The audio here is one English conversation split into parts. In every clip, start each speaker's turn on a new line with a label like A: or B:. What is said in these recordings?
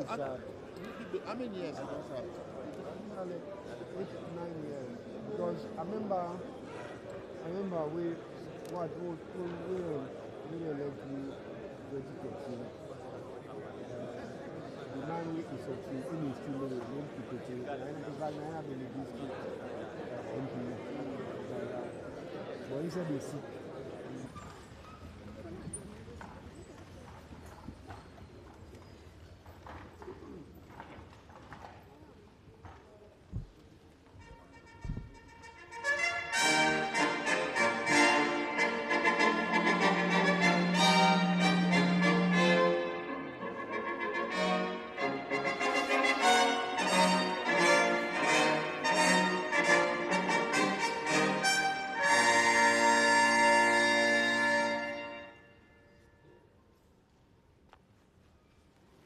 A: How many years ago, sir?
B: 8, 9 years. Because I remember we elect you 2013. The man is a team, in his team, in PPT, and I have in the district MP. But he said he's sick.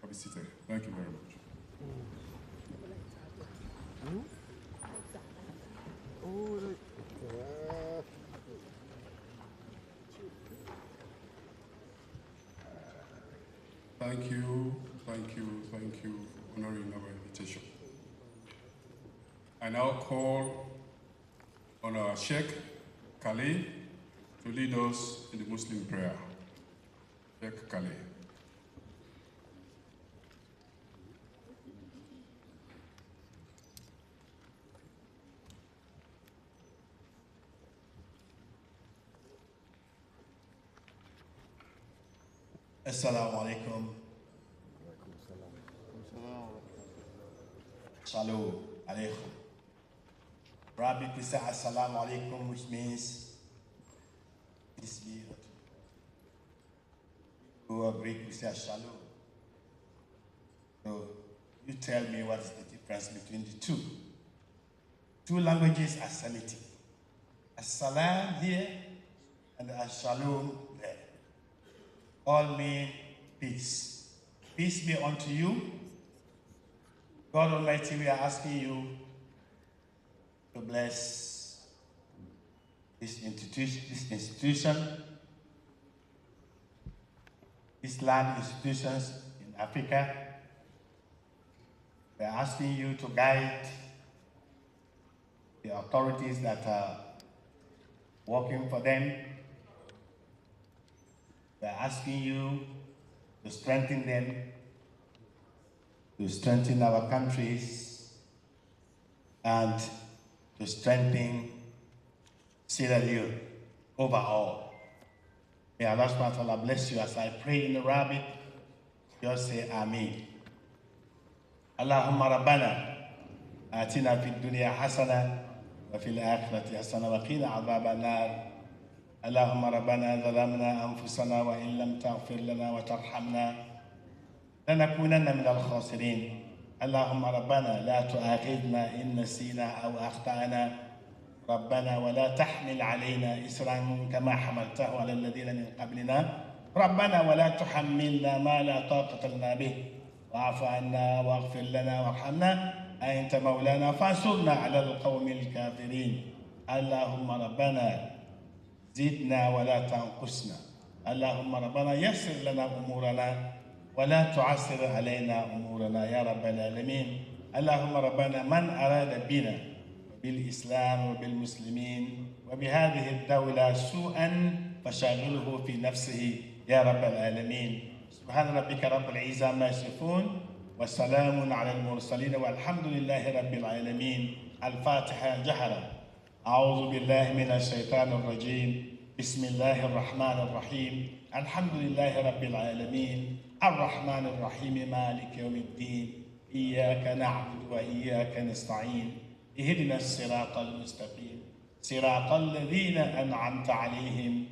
C: Be seated. Thank you very much. Thank you for honoring our invitation. I now call on our Sheikh Khalil to lead us in the Muslim prayer. Sheikh Khalil.
D: Assalamu alaikum. Shalom alaikum. Arabic we say assalamu alaikum, which means peace be unto you. Who are Greek we say shalom. So you tell me what is the difference between the two. Two languages are Semitic. As-salam here and as-shalom there. All mean peace. Peace be unto you. God Almighty, we are asking you to bless this institution, Islam institutions in Africa. We are asking you to guide the authorities that are working for them. We are asking you to strengthen them, to strengthen our countries, and to strengthen Sierra Leone overall. May Allah subhanahu wa ta'ala bless you as I pray in Arabic. Just say Ameen. Allahumma rabbana atina fid dunya hasana wa fil akhirati hasana wa qina adhaban nar. اللهم ربنا ظلمنا أنفسنا وإن لم تغفر لنا وترحمنا لنكونن من الخاسرين. اللهم ربنا لا تؤاخذنا إن نسينا أو أخطأنا ربنا ولا تحمل علينا إسرا كما حملته على الذين من قبلنا ربنا ولا تحملنا ما لا طاقة لنا به واعف عنا واغفر لنا وارحمنا أنت مولانا فانصرنا على القوم الكافرين. اللهم ربنا زدنا ولا تنقصنا. اللهم ربنا يسر لنا أمورنا ولا تعسر علينا أمورنا يا رب العالمين. اللهم ربنا من أراد بنا بالإسلام وبالمسلمين وبهذه الدولة سوءا فشاغله في نفسه يا رب العالمين. سبحان ربك رب العزة ما يصفون وسلام على المرسلين والحمد لله رب العالمين. الفاتحة جهرا. أعوذ بالله من الشيطان الرجيم. بسم الله الرحمن الرحيم. الحمد لله رب العالمين الرحمن الرحيم مالك يوم الدين إياك نعبد وإياك نستعين اهدنا الصراط المستقيم صراط الذين أنعمت عليهم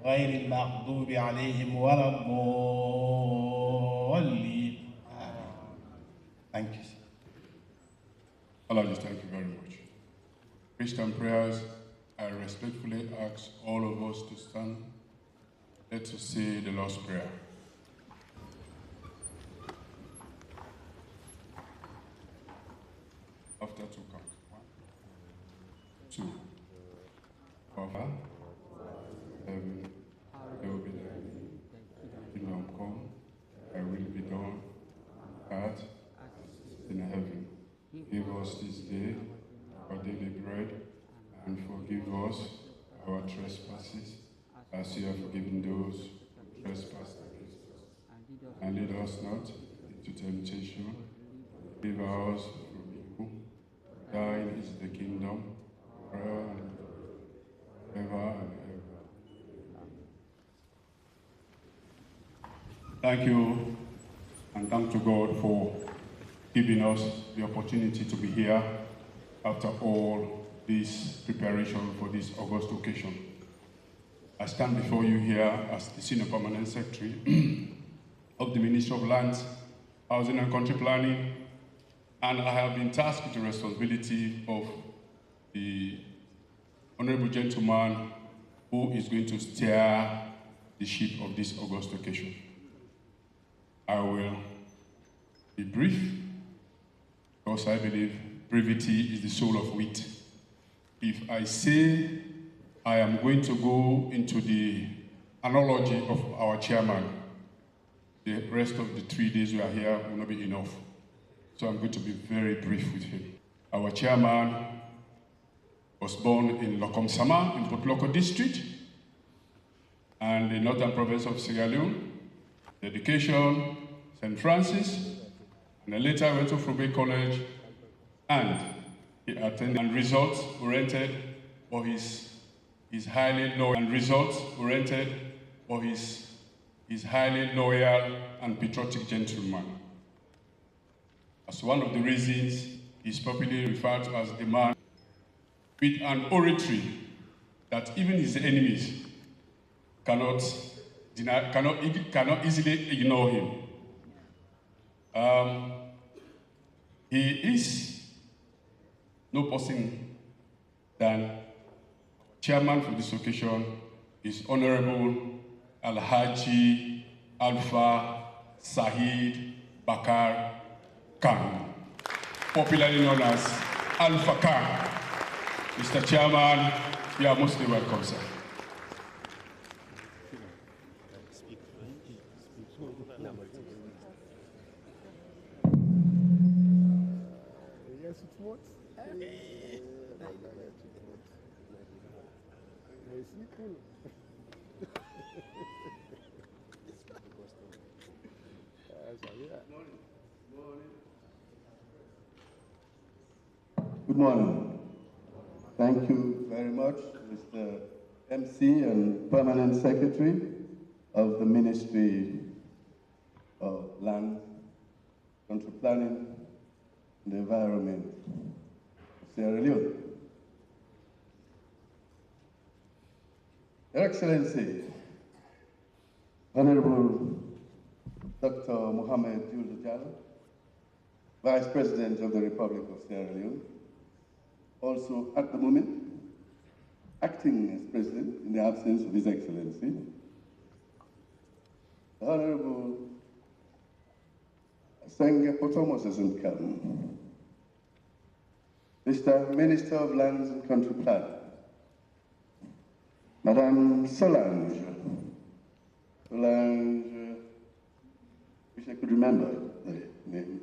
D: غير المغضوب عليهم ولا الضالين. Thank you.
C: Allah, thank you very much. Christian prayers, I respectfully ask all of us to stand. Let us say the Lord's Prayer. After two counts. 1, 2. Father, heaven, there will be thy kingdom come, thy will be done, earth day our daily bread, and forgive us our trespasses, as you have forgiven those who trespass against us. And lead us not into temptation, but deliver us from evil. Thine is the kingdom, forever and ever and ever. Thank you, and thank to God for giving us the opportunity to be here after all this preparation for this August occasion. I stand before you here as the Senior Permanent Secretary of the Ministry of Lands, Housing and Country Planning, and I have been tasked with the responsibility of the honorable gentleman who is going to steer the ship of this August occasion. I will be brief, because I believe brevity is the soul of wit. If I say I am going to go into the analogy of our chairman, the rest of the 3 days we are here will not be enough. So I'm going to be very brief with him. Our chairman was born in Lokom Sama in Potloko district and the northern province of Sierra Leone. Education, St. Francis, and then later went to Frobe College, and he attended and results oriented for his highly loyal and highly loyal and patriotic gentleman. As one of the reasons, he's popularly referred to as the man with an oratory that even his enemies cannot easily ignore him. He is no person than chairman for this occasion is Honorable Alhaji Alpha Sahid Bakar Khan, popularly known as Alpha Khan. Mr. Chairman, you are mostly welcome, sir.
B: Yes, it was.
A: Good morning. Thank you very much, Mr. MC and Permanent Secretary of the Ministry of Land, Country Planning, and the Environment of Sierra Leone. Your Excellency, Honorable Dr. Mohamed Julde Diallo, Vice President of the Republic of Sierra Leone, also at the moment acting as President in the absence of His Excellency, the Honorable Sengepo Thomas hasn't come, Mr. Minister of Lands and Country Planning, Madame Solange, wish I could remember the name,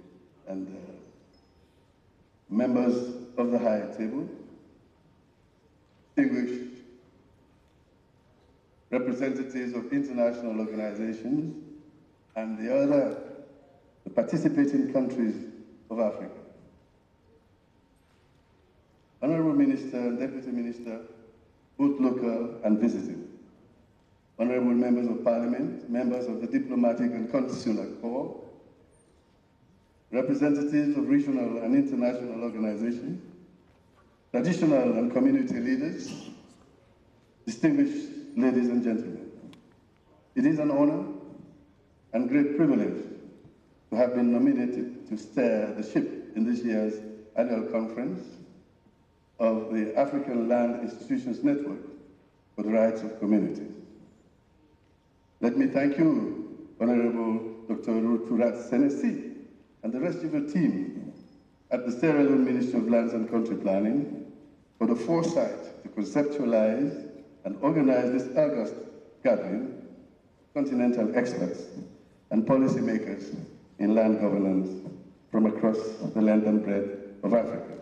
A: and members of the high table, distinguished representatives of international organizations and the participating countries of Africa. Honorable Minister and Deputy Minister, both local and visiting. Honorable members of Parliament, members of the Diplomatic and Consular Corps, representatives of regional and international organizations, traditional and community leaders, distinguished ladies and gentlemen. It is an honor and great privilege to have been nominated to steer the ship in this year's annual conference of the African Land Institutions Network for the Rights of Communities. Let me thank you, Honorable Dr. Ruturat Senesi, and the rest of your team at the Sierra Leone Ministry of Lands and Country Planning for the foresight to conceptualize and organize this august gathering of continental experts and policymakers in land governance from across the length and breadth of Africa.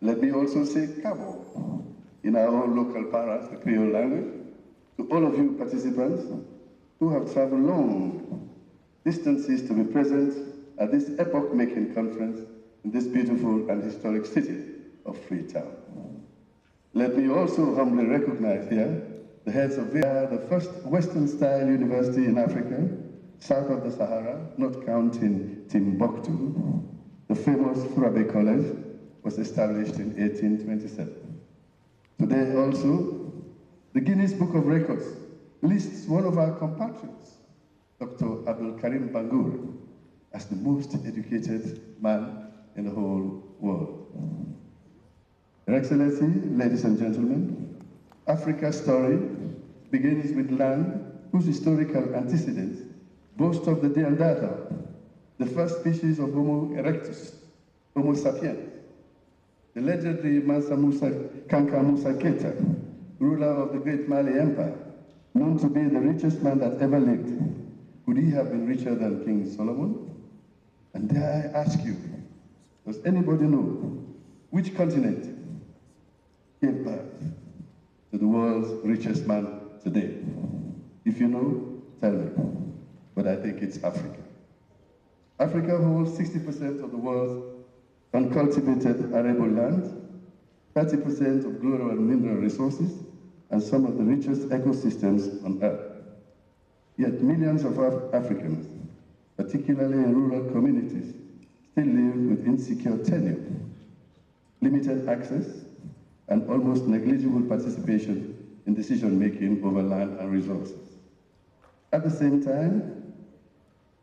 A: Let me also say Cabo in our own local paras, the Creole language, to all of you participants who have traveled long distances to be present at this epoch-making conference in this beautiful and historic city of Freetown. Let me also humbly recognize here the heads of the first Western-style university in Africa, south of the Sahara, not counting Timbuktu. The famous Furabe College was established in 1827. Today also, the Guinness Book of Records lists one of our compatriots, Dr. Abdul Karim Bangur, as the most educated man in the whole world. Your Excellency, ladies and gentlemen, Africa's story begins with land whose historical antecedents boast of the Deandata, the first species of Homo erectus, Homo sapiens, the legendary Mansa Musa Kanka Musa Keita, ruler of the great Mali Empire, known to be the richest man that ever lived. Could he have been richer than King Solomon? And dare I ask you, does anybody know which continent gave birth to the world's richest man today? If you know, tell me. But I think it's Africa. Africa holds 60% of the world's uncultivated arable land, 30% of global and mineral resources, and some of the richest ecosystems on Earth. Yet millions of Africans, particularly in rural communities, still live with insecure tenure, limited access, and almost negligible participation in decision-making over land and resources. At the same time,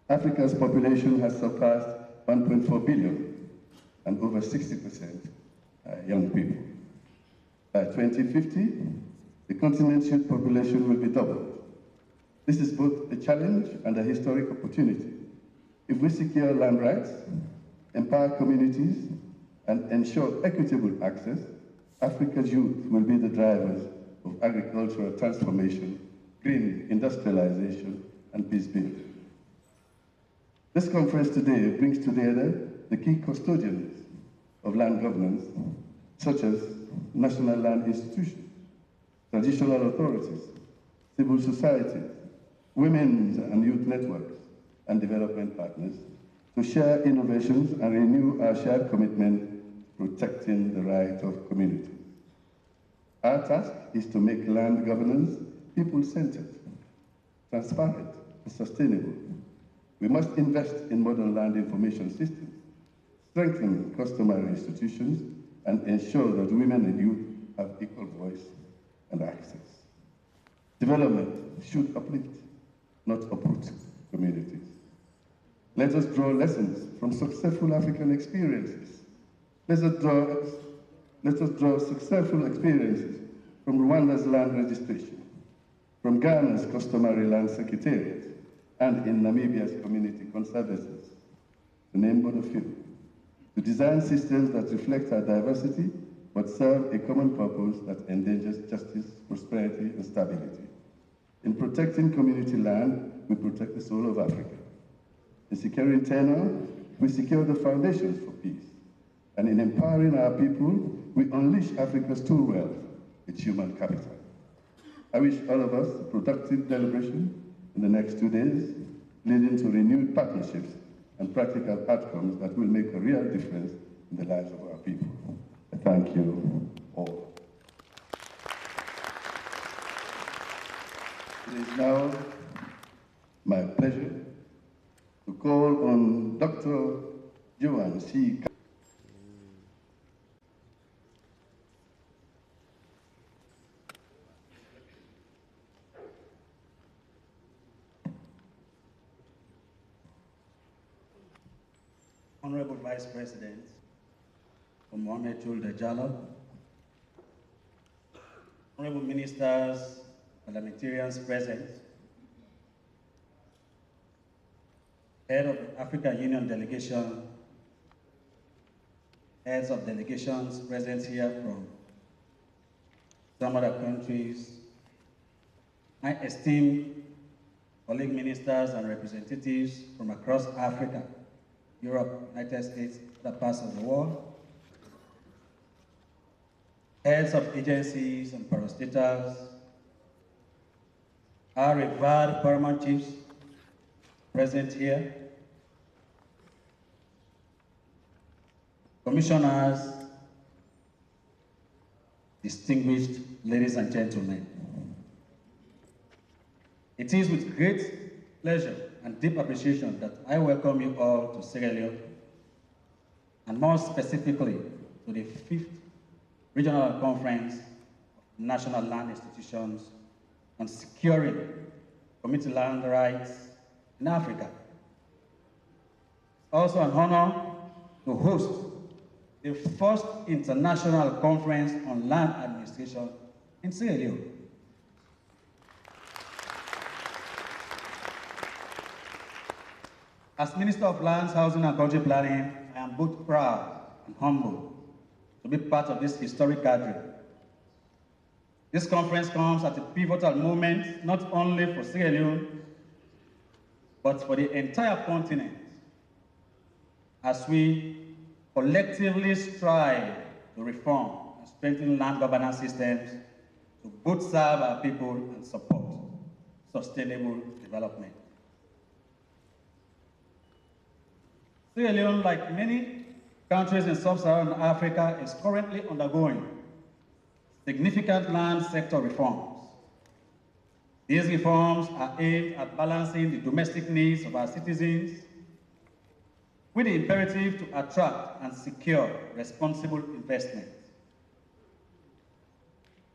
A: Africa's population has surpassed 1.4 billion, and over 60% are young people. By 2050, the continent's youth population will be doubled. This is both a challenge and a historic opportunity. If we secure land rights, empower communities, and ensure equitable access, Africa's youth will be the drivers of agricultural transformation, green industrialization, and peace building. This conference today brings together the key custodians of land governance, such as national land institutions, traditional authorities, civil society, women's and youth networks, and development partners, to share innovations and renew our shared commitment to protecting the right of communities. Our task is to make land governance people-centered, transparent, and sustainable. We must invest in modern land information systems, strengthen customary institutions, and ensure that women and youth have equal voice and access. Development should uplift, not uproot communities. Let us draw lessons from successful African experiences. Let us draw successful experiences from Rwanda's land registration, from Ghana's customary land secretariat, and in Namibia's community conservancies, to name but a few, to design systems that reflect our diversity but serve a common purpose that endangers justice, prosperity, and stability. In protecting community land, we protect the soul of Africa. In securing tenure, we secure the foundations for peace. And in empowering our people, we unleash Africa's true wealth, its human capital. I wish all of us a productive deliberation in the next 2 days, leading to renewed partnerships and practical outcomes that will make a real difference in the lives of our people. I thank you all. It is now my pleasure to call on Dr. Joan C.
E: Honorable Vice President, Mohamed Julde Jallo, Honorable Ministers, parliamentarians present, Head of the African Union Delegation, heads of delegations present here from some other countries, my esteemed colleague ministers and representatives from across Africa, Europe, United States, other parts of the world, heads of agencies and parastatals, our revered paramount chiefs present here, commissioners, distinguished ladies and gentlemen. It is with great pleasure and deep appreciation that I welcome you all to Sierra Leone, and more specifically to the 5th Regional Conference of National Land Institutions on Securing Community Land Rights in Africa. Also an honor to host the first international conference on land administration in Sierra Leone. As Minister of Lands, Housing and Country Planning, I am both proud and humbled to be part of this historic gathering. This conference comes at a pivotal moment, not only for Sierra Leone, but for the entire continent, as we collectively strive to reform and strengthen land governance systems to both serve our people and support sustainable development. Sierra Leone, like many countries in sub-Saharan Africa, is currently undergoing significant land sector reforms. These reforms are aimed at balancing the domestic needs of our citizens with the imperative to attract and secure responsible investment.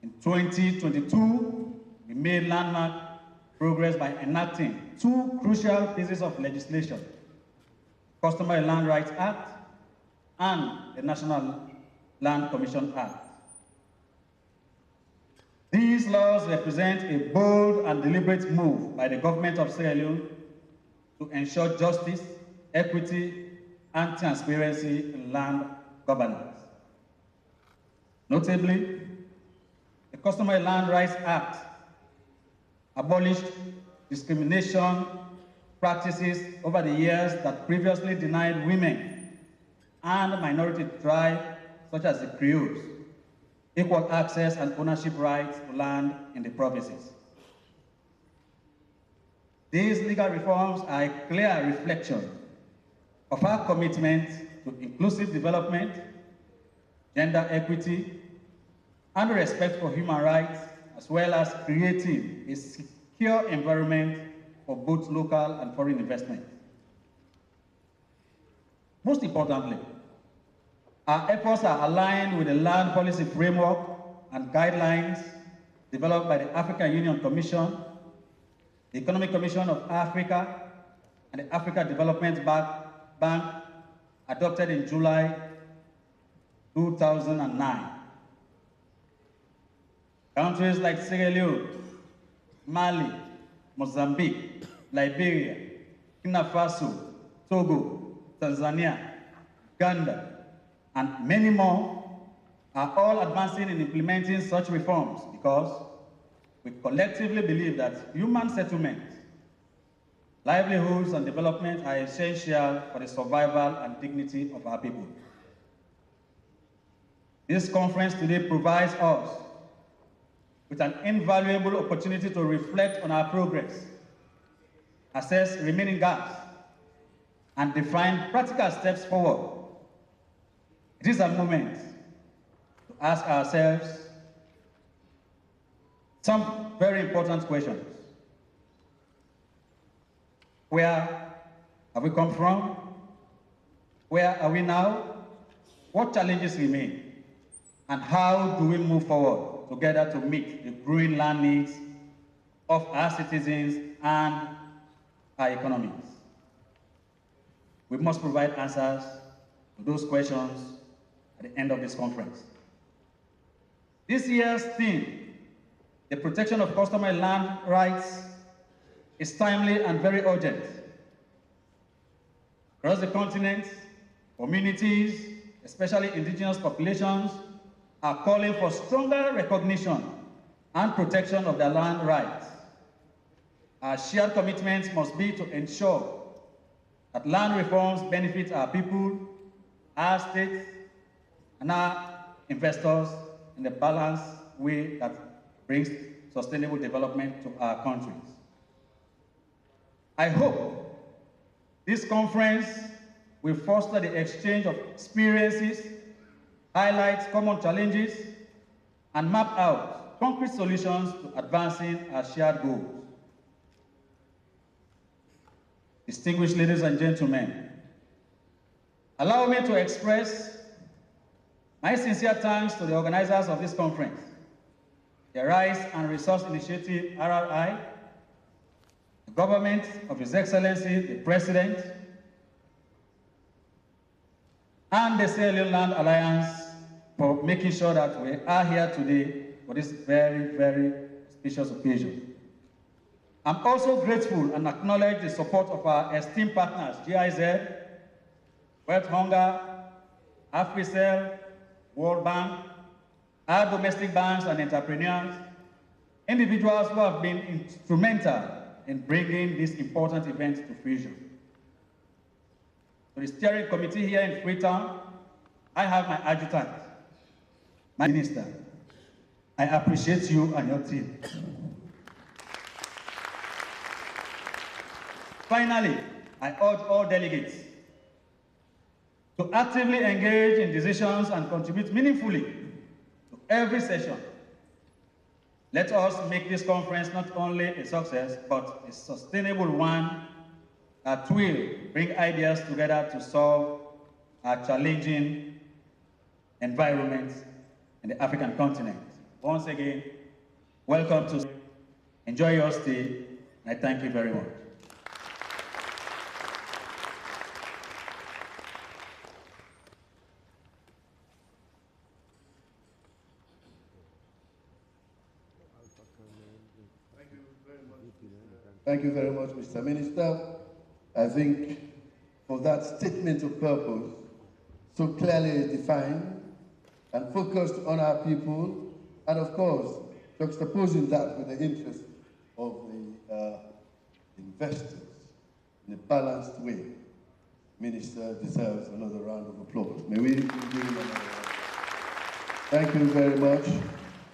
E: In 2022, we made landmark progress by enacting two crucial pieces of legislation: Customary Land Rights Act and the National Land Commission Act. These laws represent a bold and deliberate move by the government of Sierra Leone to ensure justice, equity, and transparency in land governance. Notably, the Customary Land Rights Act abolished discrimination practices over the years that previously denied women and minority tribes, such as the Creoles, equal access and ownership rights to land in the provinces. These legal reforms are a clear reflection of our commitment to inclusive development, gender equity, and respect for human rights, as well as creating a secure environment for both local and foreign investment. Most importantly, our efforts are aligned with the land policy framework and guidelines developed by the African Union Commission, the Economic Commission of Africa, and the Africa Development Bank, adopted in July 2009. Countries like Sierra Leone, Mali, Mozambique, Liberia, Burkina Faso, Togo, Tanzania, Uganda, and many more are all advancing in implementing such reforms because we collectively believe that human settlement, livelihoods, and development are essential for the survival and dignity of our people. This conference today provides us with an invaluable opportunity to reflect on our progress, assess remaining gaps, and define practical steps forward. It is a moment to ask ourselves some very important questions. Where have we come from? Where are we now? What challenges remain? And how do we move forward together to meet the growing land needs of our citizens and our economies? We must provide answers to those questions at the end of this conference. This year's theme, the protection of customary land rights, is timely and very urgent. Across the continent, communities, especially indigenous populations, are calling for stronger recognition and protection of their land rights. Our shared commitments must be to ensure that land reforms benefit our people, our states, and our investors in a balanced way that brings sustainable development to our countries. I hope this conference will foster the exchange of experiences, highlight common challenges, and map out concrete solutions to advancing our shared goals. Distinguished ladies and gentlemen, allow me to express my sincere thanks to the organizers of this conference, the Rice and Resource Initiative, RRI, the government of His Excellency, the President, and the Sierra Leone Land Alliance for making sure that we are here today for this very, very special occasion. I'm also grateful and acknowledge the support of our esteemed partners, GIZ, World Hunger, AfriCell, World Bank, our domestic banks and entrepreneurs, individuals who have been instrumental in bringing this important event to fruition. To the steering committee here in Freetown, I have my adjutant, my minister. I appreciate you and your team. Finally, I urge all delegates to actively engage in decisions and contribute meaningfully to every session. Let us make this conference not only a success, but a sustainable one that will bring ideas together to solve our challenging environments in the African continent. Once again, welcome to enjoy your stay, and I thank you very much.
A: Thank you very much, Mr. Minister. I think for that statement of purpose, so clearly defined and focused on our people, and of course, juxtaposing that with the interest of the investors in a balanced way, Minister deserves another round of applause. May we give him another round? Thank you very much.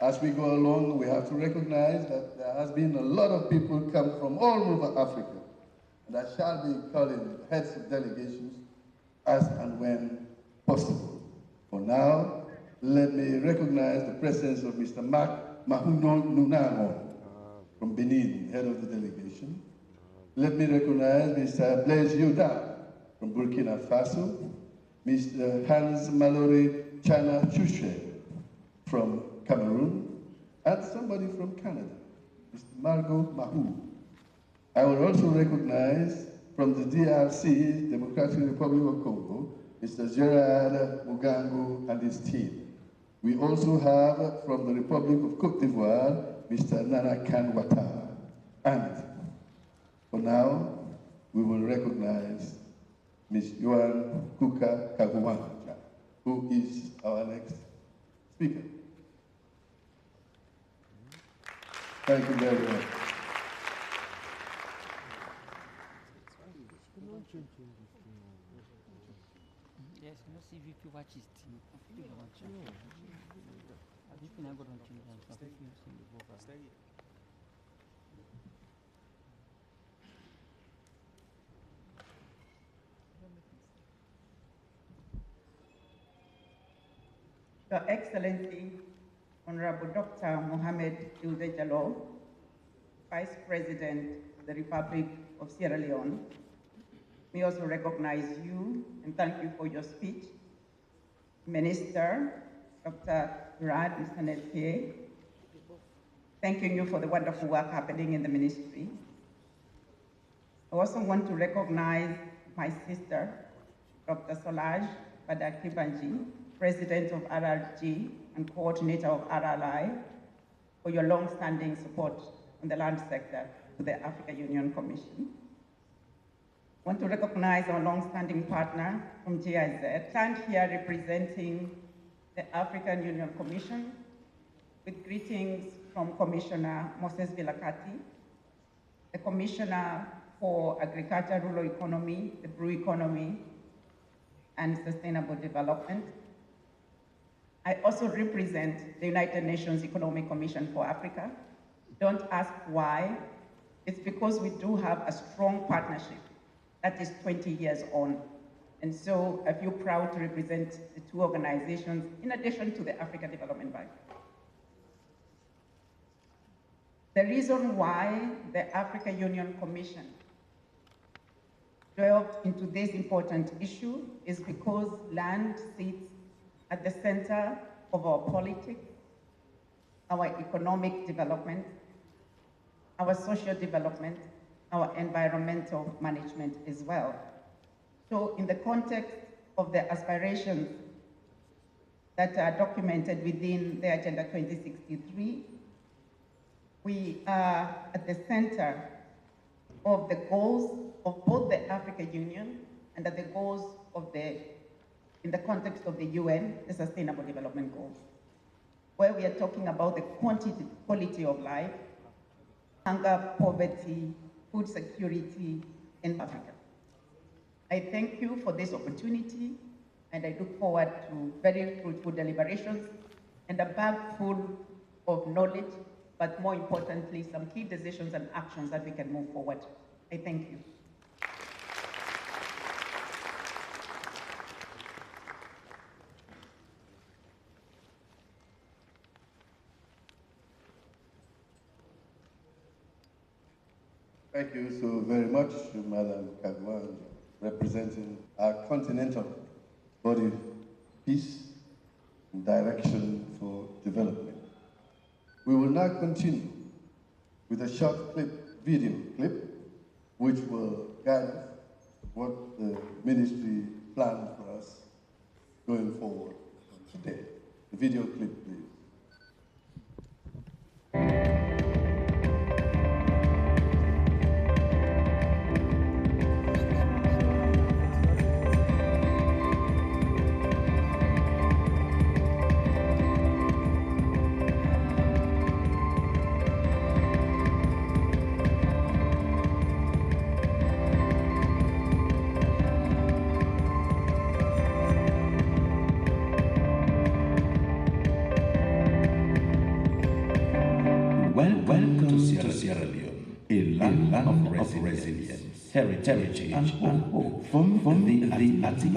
A: As we go along, we have to recognize that there has been a lot of people come from all over Africa, and I shall be calling the heads of delegations as and when possible. For now, let me recognize the presence of Mr. Mark Mahunonunamo from Benin, head of the delegation. Let me recognize Mr. Blaise Yoda from Burkina Faso, Mr. Hans Mallory Chana Chushe from Cameroon, and somebody from Canada, Mr. Margot Mahou. I will also recognize from the DRC, Democratic Republic of Congo, Mr. Gerard Mugango and his team. We also have from the Republic of Côte d'Ivoire, Mr. Nana Kane Ouattara. And for now, we will recognize Ms. Yohan Kuka Kaguwanja, who is our next speaker. Thank you very much.
F: Yes, no see if you watch it.
G: Your Excellency, Honorable Dr. Mohamed Ilde Jallow, Vice President of the Republic of Sierra Leone, we also recognize you and thank you for your speech. Minister, Dr. Gerard Msanetier, thanking you for the wonderful work happening in the ministry. I also want to recognize my sister, Dr. Solange Badaki Banji, President of RRG and Coordinator of RRI, for your long-standing support on the land sector to the Africa Union Commission. I want to recognize our long-standing partner from GIZ, stand here representing the African Union Commission, with greetings from Commissioner Moses Vilakati, the Commissioner for Agriculture, Rural Economy, the Brew Economy, and Sustainable Development, I also represent the United Nations Economic Commission for Africa. Don't ask why. It's because we do have a strong partnership that is 20 years on. And so I feel proud to represent the two organizations in addition to the Africa Development Bank. The reason why the Africa Union Commission delved into this important issue is because land sits at the center of our politics, our economic development, our social development, our environmental management as well. So in the context of the aspirations that are documented within the Agenda 2063, we are at the center of the goals of both the African Union and the goals of in the context of the UN, the Sustainable Development Goals, where we are talking about the quality of life, hunger, poverty, food security in Africa. I thank you for this opportunity, and I look forward to very fruitful deliberations and a bag full of knowledge, but more importantly, some key decisions and actions that we can move forward. I thank you.
A: Thank you so very much, Madam Kagwan, representing our continental body, peace and direction for development. We will now continue with a short video clip, which will guide what the ministry planned for us going forward today. The video clip, please.
H: Welcome to Sierra Leone, a land of resilience, heritage, and hope. From the Atlantic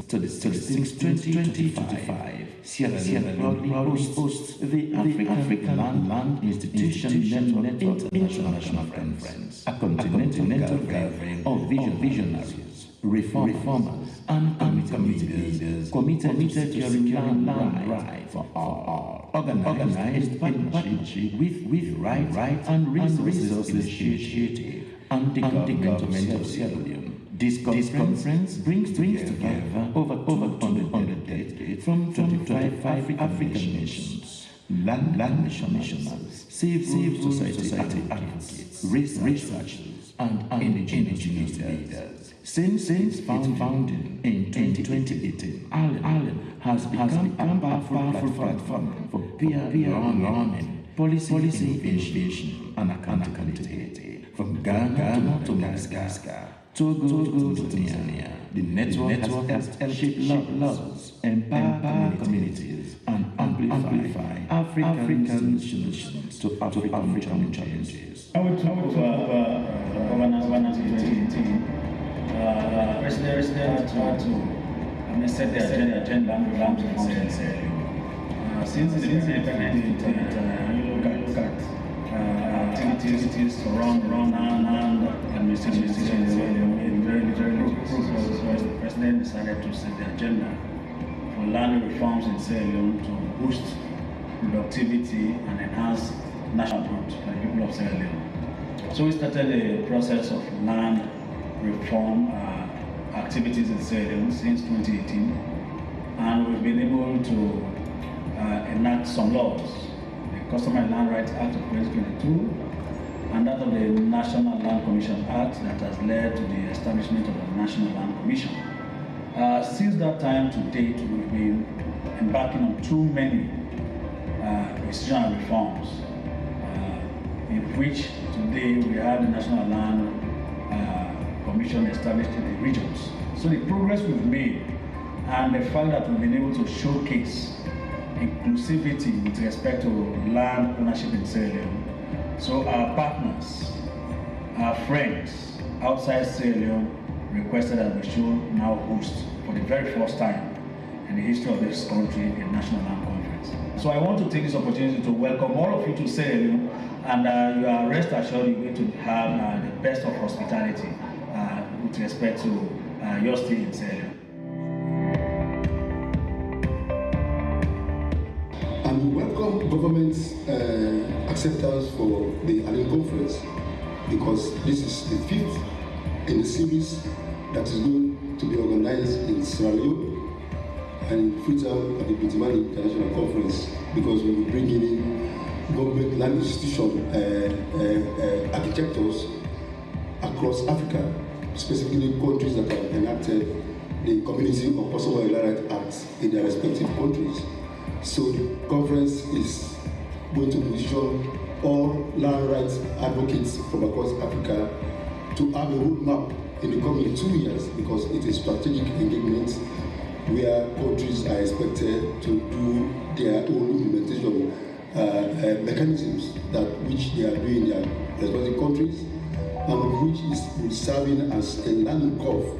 H: to the 2025, Sierra Leone hosts the African Land Institution Network International Conference, a continental gathering of visionaries, reformers, and community leaders committed to securing land right for all. Organized partnership with Right and Resources Initiative and the government of Sierra Leone. This conference brings together over 200 delegates from 25 African nations, land nationals, civil society advocates, researchers, and indigenous leaders. Since founding in 2018, ALEN has become a powerful platform for peer learning, policy innovation, and accountability. From Ghana to Madagascar, Togo to Tanzania, the network has helped shape laws, empower communities, and amplify African solutions to African challenges.
I: I would talk about governance in 2018. President had to set the agenda and reforms in Sierra Leone. Since the independence, you look at activities around and administration in very little progress. The president decided to set the agenda for land reforms in Sierra Leone to boost productivity and enhance national growth for the people of Sierra Leone. So we started a process of land reform activities in Sierra Leone since 2018, and we've been able to enact some laws, the Customary Land Rights Act of 2022, and that of the National Land Commission Act that has led to the establishment of the National Land Commission. Since that time to date, we've been embarking on too many institutional reforms, in which today we have the National Land Commission established in the regions. So the progress we've made and the fact that we've been able to showcase inclusivity with respect to land ownership in Sierra Leone. So our partners, our friends outside Sierra Leone requested that we should now host for the very first time in the history of this country a National Land Conference. So I want to take this opportunity to welcome all of you to Sierra Leone, and you are rest assured you're going to have the best of hospitality with respect to your stay in Sierra Leone.
J: And we welcome government's acceptance for the Allen Conference, because this is the 5th in a series that is going to be organized in Sierra Leone and in Freetown at the Bitimani International Conference, because we will bring in government land institution architects across Africa, specifically countries that have enacted the Community of Personal Land Rights Acts in their respective countries. So the conference is going to position all land rights advocates from across Africa to have a roadmap in the coming 2 years, because it is strategic engagement where countries are expected to do their own implementation mechanisms that which they are doing in their respective countries, and which is serving as a learning curve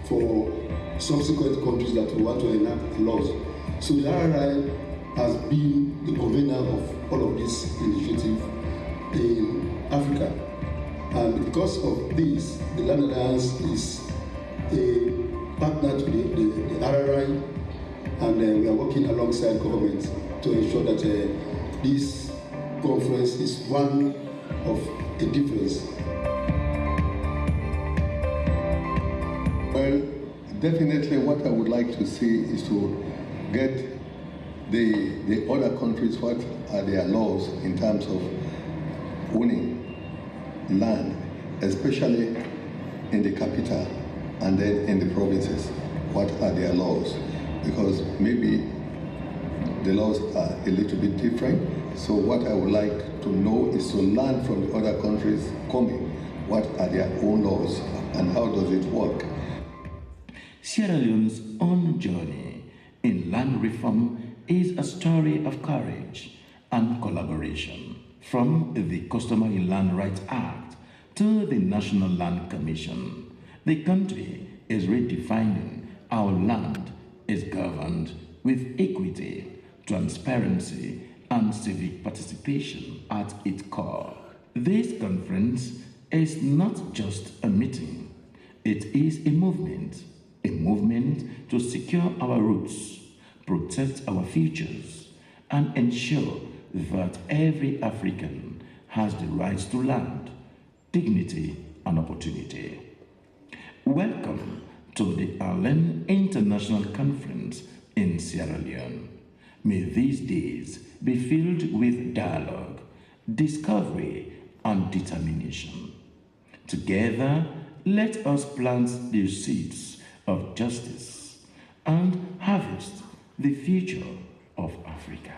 J: for subsequent countries that want to enact laws. So the RRI has been the convener of all of this initiative in Africa. And because of this, the Land Alliance is a partner to the RRI, and we are working alongside government to ensure that this conference is one of a difference.
A: Well, definitely what I would like to see is to get the other countries, what are their laws in terms of owning land, especially in the capital and then in the provinces. What are their laws? Because maybe the laws are a little bit different. So what I would like to know is to learn from the other countries coming, what are their own laws and how does it work?
H: Sierra Leone's own journey in land reform is a story of courage and collaboration. From the Customary Land Rights Act to the National Land Commission, the country is redefining how land is governed with equity, transparency, and civic participation at its core. This conference is not just a meeting, it is a movement to secure our roots, protect our futures, and ensure that every African has the rights to land, dignity, and opportunity. Welcome to the Allen International Conference in Sierra Leone. May these days be filled with dialogue, discovery, and determination. Together, let us plant the seeds of justice and harvest the future of Africa.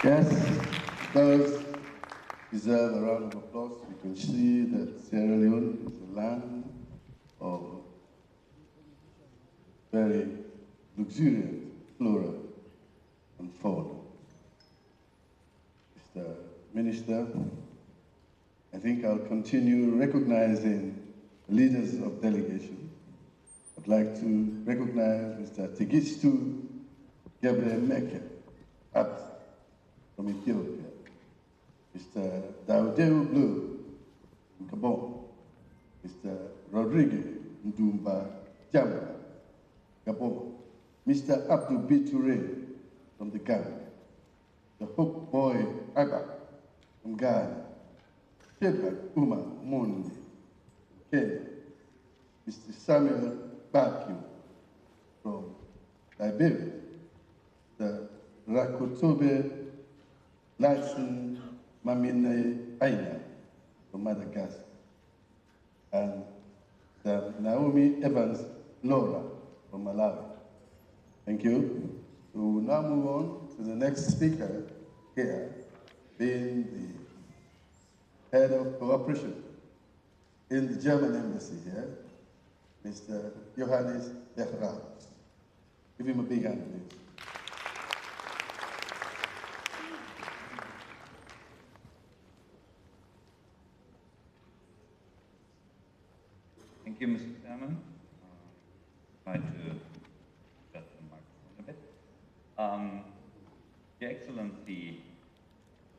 A: Yes, those deserve a round of applause. You can see that Sierra Leone is a land of very luxuriant flora and fauna. Mr. Minister, I think I'll continue recognizing leaders of delegation. I'd like to recognize Mr. Tegistu Gabriel Meke from Ethiopia, Mr. Daudeu Blue from Gabon, Mr. Rodrigue Ndumba Jamba, Gabon, Mr. Abdul B. Toure from the Gambia, the Hope Boy Aga from Ghana, Shedrack Uma Mundi from Kenya, Mr. Samuel Baku from Liberia, the Rakotobe Lyson Mamine Aina from Madagascar, and Naomi Evans Laura from Malawi. Thank you. We will now move on to the next speaker here, being the head of cooperation in the German embassy here, Mr. Johannes Bechrau. Give him a big hand, please.
K: Thank you, Mr. Chairman. Try to adjust the microphone a bit. Your Excellency,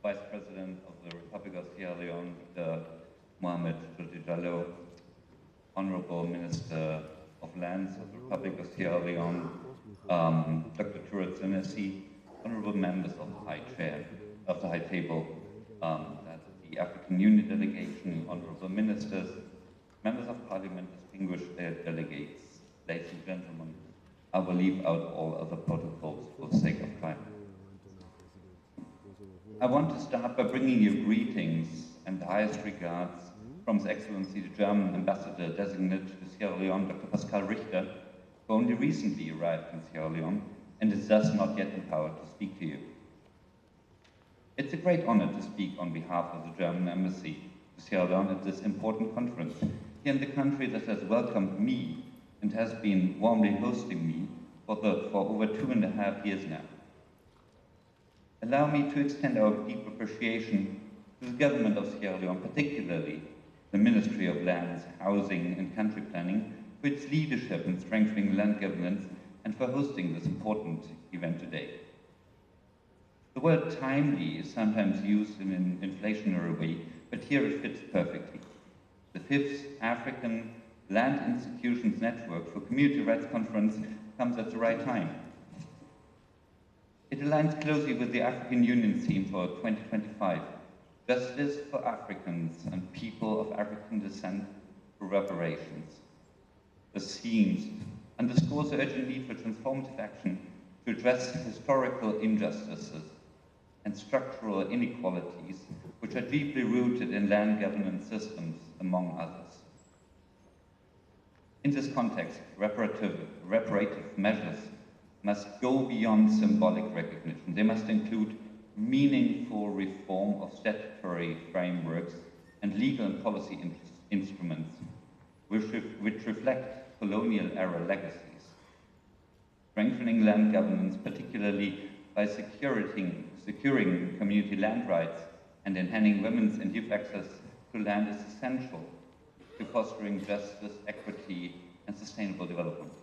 K: Vice President of the Republic of Sierra Leone, Dr. Mohamed Djoti Jallow, Honorable Minister of Lands of the Republic of Sierra Leone, Dr. Turat Senesi, Honorable members of the High Chair, of the High Table, that's the African Union delegation, Honorable Ministers, members of Parliament, distinguished delegates, ladies and gentlemen, I will leave out all other protocols for the sake of time. I want to start by bringing you greetings and the highest regards from His Excellency the German Ambassador designate to Sierra Leone, Dr. Pascal Richter, who only recently arrived in Sierra Leone and is thus not yet empowered to speak to you. It's a great honor to speak on behalf of the German Embassy to Sierra Leone at this important conference, here in the country that has welcomed me and has been warmly hosting me for over 2.5 years now. Allow me to extend our deep appreciation to the government of Sierra Leone, particularly the Ministry of Lands, Housing and Country Planning, for its leadership in strengthening land governance and for hosting this important event today. The word timely is sometimes used in an inflationary way, but here it fits perfectly. The 5th African Land Institutions Network for Community Rights Conference comes at the right time. It aligns closely with the African Union theme for 2025, Justice for Africans and People of African Descent for Reparations. The themes underscores the urgent need for transformative action to address historical injustices and structural inequalities which are deeply rooted in land governance systems, among others. In this context, reparative measures must go beyond symbolic recognition. They must include meaningful reform of statutory frameworks and legal and policy instruments which reflect colonial-era legacies. Strengthening land governance, particularly by securing community land rights and enhancing women's and youth access to land, is essential to fostering justice, equity, and sustainable development.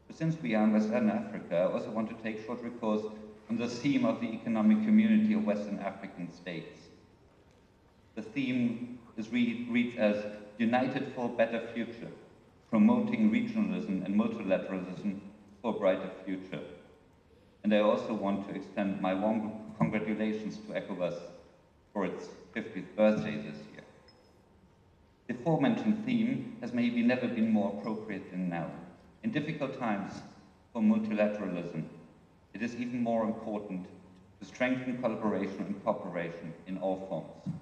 K: But since we are in Western Africa, I also want to take short recourse on the theme of the economic community of Western African states. The theme reads as United for a Better Future, promoting regionalism and multilateralism for a brighter future. And I also want to extend my warm congratulations to ECOWAS for its 50th birthday this year. The aforementioned theme has maybe never been more appropriate than now. In difficult times for multilateralism, it is even more important to strengthen collaboration and cooperation in all forms.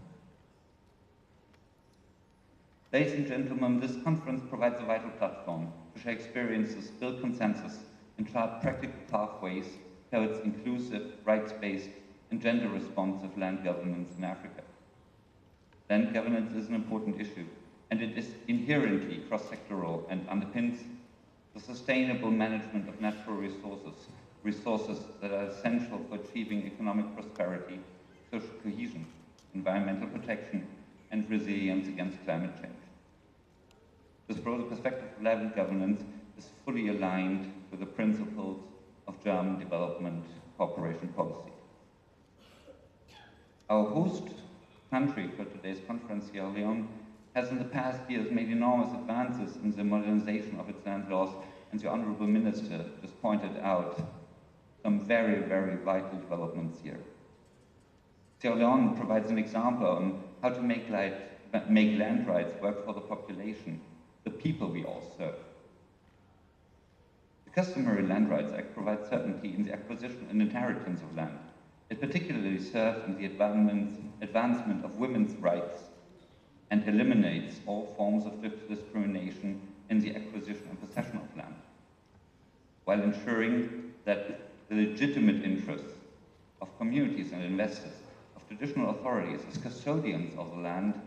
K: Ladies and gentlemen, this conference provides a vital platform to share experiences, build consensus, and chart practical pathways towards inclusive, rights-based, and gender-responsive land governance in Africa. Land governance is an important issue, and it is inherently cross-sectoral and underpins the sustainable management of natural resources that are essential for achieving economic prosperity, social cohesion, environmental protection, and resilience against climate change. This broader perspective of land governance is fully aligned with the principles of German development cooperation policy. Our host country for today's conference, Sierra Leone, has in the past years made enormous advances in the modernization of its land laws, and the Honorable Minister just pointed out some very, very vital developments here. Sierra Leone provides an example on how to make land rights work for the population, the people we all serve. The Customary Land Rights Act provides certainty in the acquisition and inheritance of land, It particularly serves in the advancement of women's rights and eliminates all forms of discrimination in the acquisition and possession of land, while ensuring that the legitimate interests of communities and investors, of traditional authorities as custodians of the land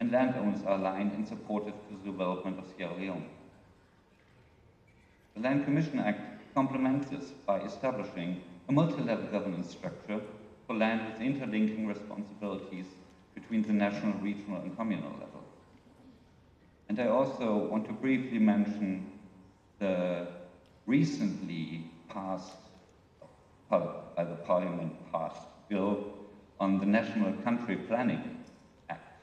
K: and landowners are aligned and supportive to the development of Sierra Leone. The Land Commission Act complements this by establishing a multi-level governance structure for land with interlinking responsibilities between the national, regional, and communal level. And I also want to briefly mention the recently passed, by the Parliament passed bill on the National Country Planning Act.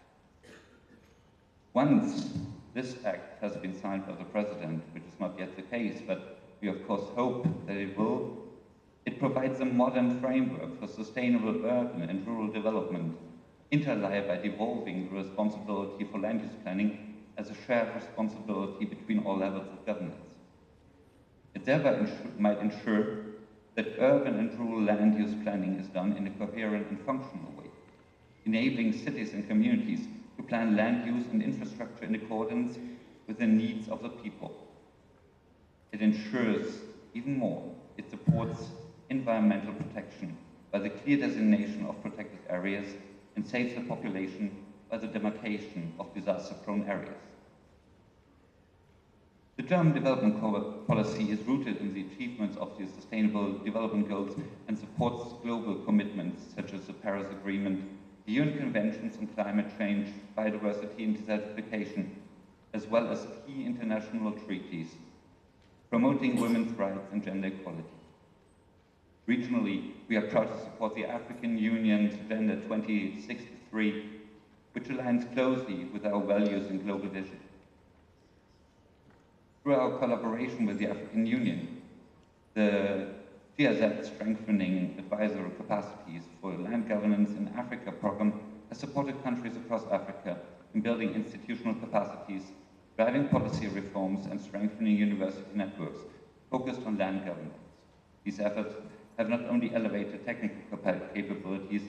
K: Once this act has been signed by the President, which is not yet the case, but we of course hope that it will, it provides a modern framework for sustainable urban and rural development, inter alia by devolving the responsibility for land use planning as a shared responsibility between all levels of governance. It thereby might ensure that urban and rural land use planning is done in a coherent and functional way, enabling cities and communities to plan land use and infrastructure in accordance with the needs of the people. It ensures, even more, it supports environmental protection by the clear designation of protected areas and saves the population by the demarcation of disaster-prone areas. The German development policy is rooted in the achievements of the Sustainable Development Goals and supports global commitments such as the Paris Agreement, the UN Conventions on Climate Change, Biodiversity and Desertification, as well as key international treaties promoting women's rights and gender equality. Regionally, we are proud to support the African Union's Agenda 2063, which aligns closely with our values and global vision. Through our collaboration with the African Union, the GIZ Strengthening Advisory Capacities for Land Governance in Africa program has supported countries across Africa in building institutional capacities, driving policy reforms, and strengthening university networks focused on land governance. These efforts have not only elevated technical capabilities,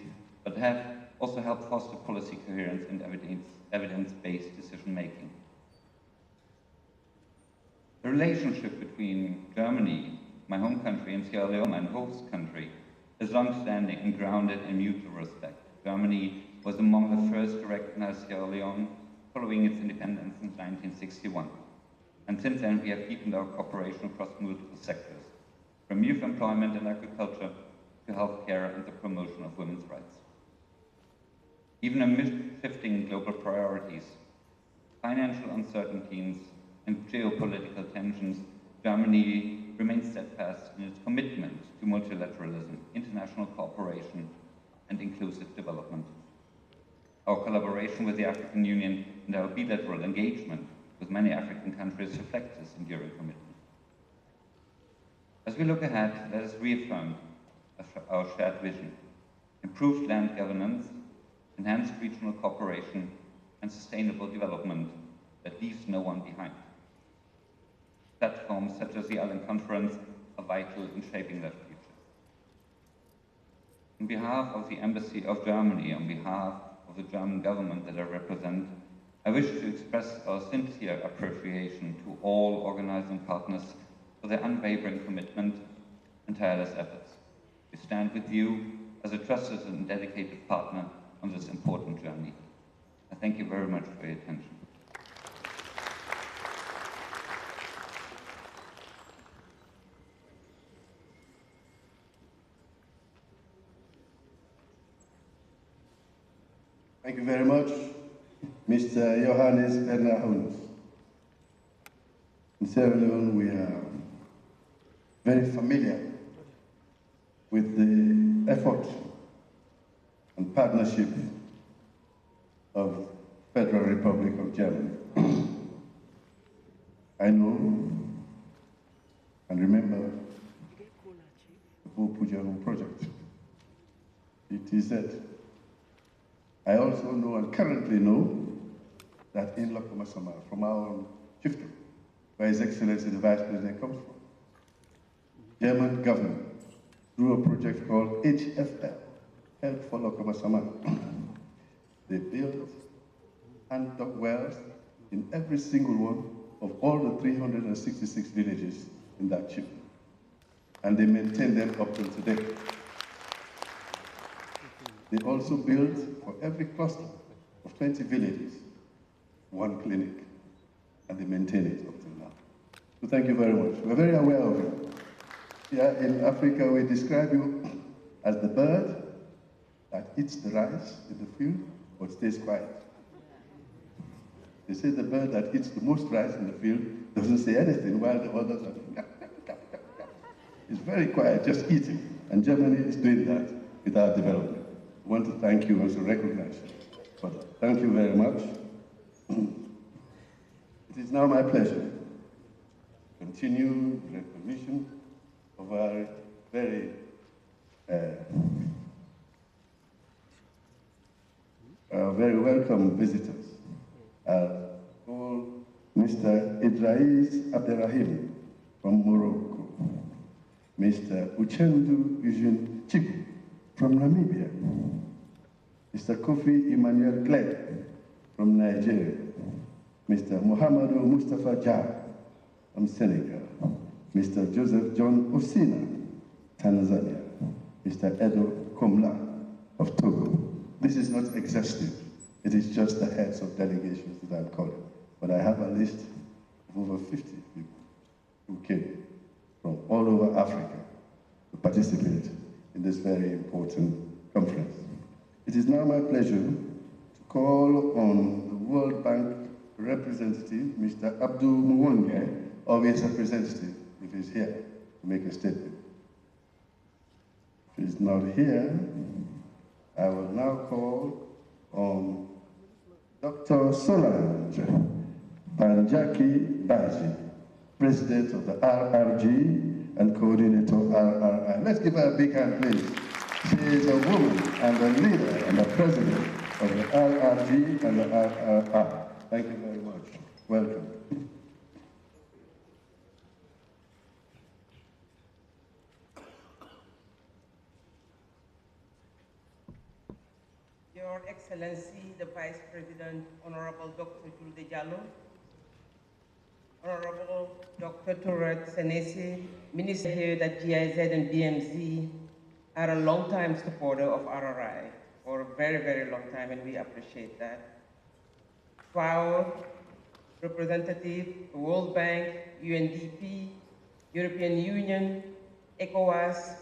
K: but have also helped foster policy coherence and evidence-based decision-making. The relationship between Germany, my home country, and Sierra Leone, my host country, is long-standing and grounded in mutual respect. Germany was among the first to recognize Sierra Leone following its independence in 1961. And since then, we have deepened our cooperation across multiple sectors, from youth employment and agriculture to healthcare and the promotion of women's rights. Even amid shifting global priorities, financial uncertainties, and geopolitical tensions, Germany remains steadfast in its commitment to multilateralism, international cooperation, and inclusive development. Our collaboration with the African Union and our bilateral engagement with many African countries reflect this enduring commitment. As we look ahead, let us reaffirm our shared vision: improved land governance, enhanced regional cooperation, and sustainable development that leaves no one behind. Platforms such as the Island Conference are vital in shaping that future. On behalf of the Embassy of Germany, on behalf of the German government that I represent, I wish to express our sincere appreciation to all organizing partners for their unwavering commitment and tireless efforts. We stand with you as a trusted and dedicated partner on this important journey. I thank you very much for your attention.
A: Thank you very much, Mr. Johannes Bernahunus. In Sierra Leone, we are very familiar with the effort and partnership of Federal Republic of Germany. I know and remember the Bupujahu project, ETZ. I also know and currently know that in Lokomasama, from our own chieftain, where His Excellency the Vice President comes from, German government, through a project called HFL, help follow Komasama. They built and dug wells in every single one of all the 366 villages in that chip. And they maintain them up till today. They also built for every cluster of 20 villages, one clinic, and they maintain it up till now. So thank you very much. We're very aware of you. Here in Africa, we describe you as the bird that eats the rice in the field but stays quiet. They say the bird that eats the most rice in the field doesn't say anything while the others are It's very quiet, just eating. And Germany is doing that with our development. I want to thank you and to recognize you for that. Thank you very much. It is now my pleasure to continue the recognition of our very welcome visitors. All Mr. Idrais Abderrahim from Morocco, Mr. Uchendu Eugene Chiku from Namibia, Mr. Kofi Emmanuel Clegg from Nigeria, Mr. Muhammadu Mustafa Jah from Senegal, Mr. Joseph John Osina, Tanzania, Mr. Edo Komla of Togo. This is not exhaustive. It is just the heads of delegations that I'm calling. But I have a list of over 50 people who came from all over Africa to participate in this very important conference. It is now my pleasure to call on the World Bank representative, Mr. Abdul Muwonge, or his representative, if he's here, to make a statement. If he's not here, I will now call on Dr. Solange Banjaki Baji, President of the RRG and Coordinator RRI. Let's give her a big hand, please. She is a woman and a leader and a president of the RRG and the RRI. Thank you very much. Welcome.
L: Your Excellency, the Vice President, Honorable Dr. Julde Diallo, Honorable Dr. Touret Senesi, Minister here at GIZ and BMZ, are a long-time supporter of RRI for a very, very long time, and we appreciate that. FAO, representative, the World Bank, UNDP, European Union, ECOWAS,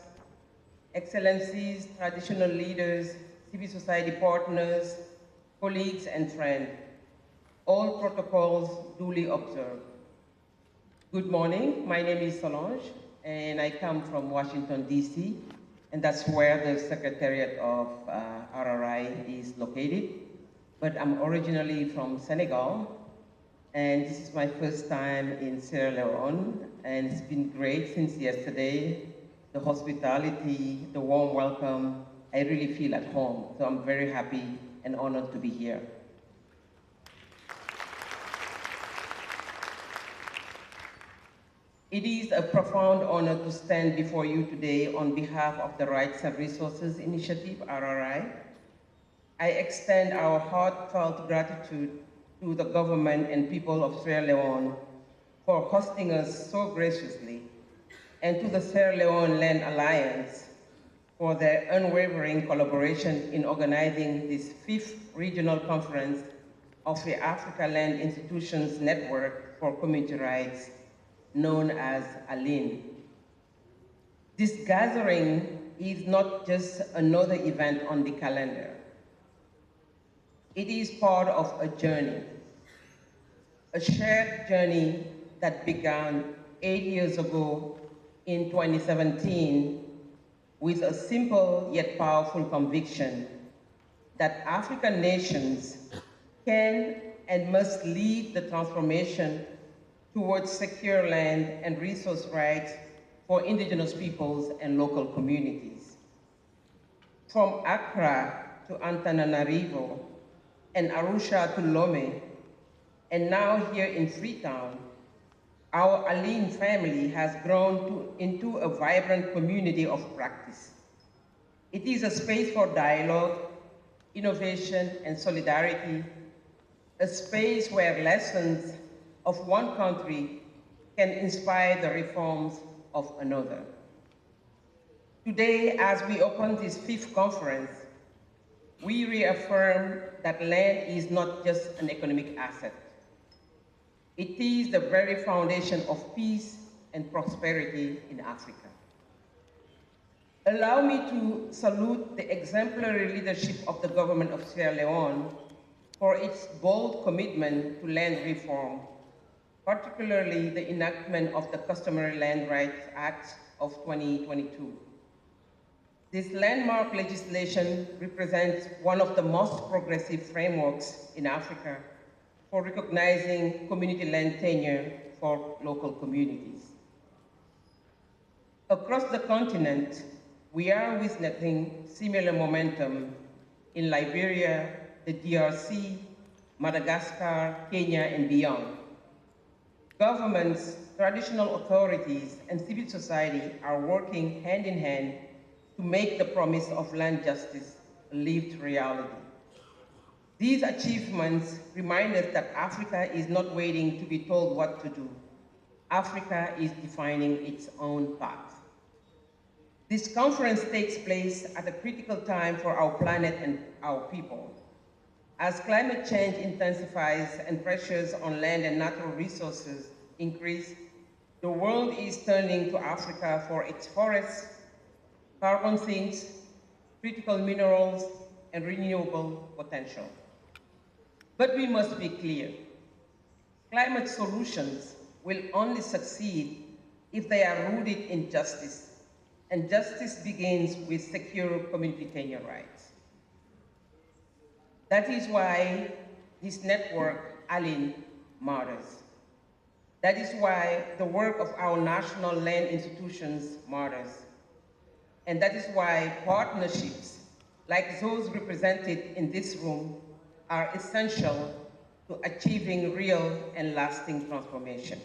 L: Excellencies, traditional leaders, civil society partners, colleagues and friends, all protocols duly observed. Good morning, my name is Solange, and I come from Washington, DC, and that's where the Secretariat of RRI is located. But I'm originally from Senegal, and this is my first time in Sierra Leone, and it's been great since yesterday. The hospitality, the warm welcome, I really feel at home, so I'm very happy and honored to be here. It is a profound honor to stand before you today on behalf of the Rights and Resources Initiative, RRI. I extend our heartfelt gratitude to the government and people of Sierra Leone for hosting us so graciously, and to the Sierra Leone Land Alliance for their unwavering collaboration in organizing this 5th regional conference of the Africa Land Institutions Network for Community Rights, known as ALIN. This gathering is not just another event on the calendar. It is part of a journey, a shared journey that began 8 years ago in 2017 with a simple yet powerful conviction that African nations can and must lead the transformation towards secure land and resource rights for indigenous peoples and local communities. From Accra to Antananarivo and Arusha to Lome, and now here in Freetown, our ALIN family has grown into a vibrant community of practice. It is a space for dialogue, innovation, and solidarity, a space where lessons of one country can inspire the reforms of another. Today, as we open this 5th conference, we reaffirm that land is not just an economic asset. It is the very foundation of peace and prosperity in Africa. Allow me to salute the exemplary leadership of the government of Sierra Leone for its bold commitment to land reform, particularly the enactment of the Customary Land Rights Act of 2022. This landmark legislation represents one of the most progressive frameworks in Africa for recognizing community land tenure for local communities. Across the continent, we are witnessing similar momentum in Liberia, the DRC, Madagascar, Kenya, and beyond. Governments, traditional authorities, and civil society are working hand in hand to make the promise of land justice a lived reality. These achievements remind us that Africa is not waiting to be told what to do. Africa is defining its own path. This conference takes place at a critical time for our planet and our people. As climate change intensifies and pressures on land and natural resources increase, the world is turning to Africa for its forests, carbon sinks, critical minerals, and renewable potential. But we must be clear. Climate solutions will only succeed if they are rooted in justice, and justice begins with secure community tenure rights. That is why this network, ALIN, matters. That is why the work of our national land institutions matters. And that is why partnerships like those represented in this room are essential to achieving real and lasting transformation.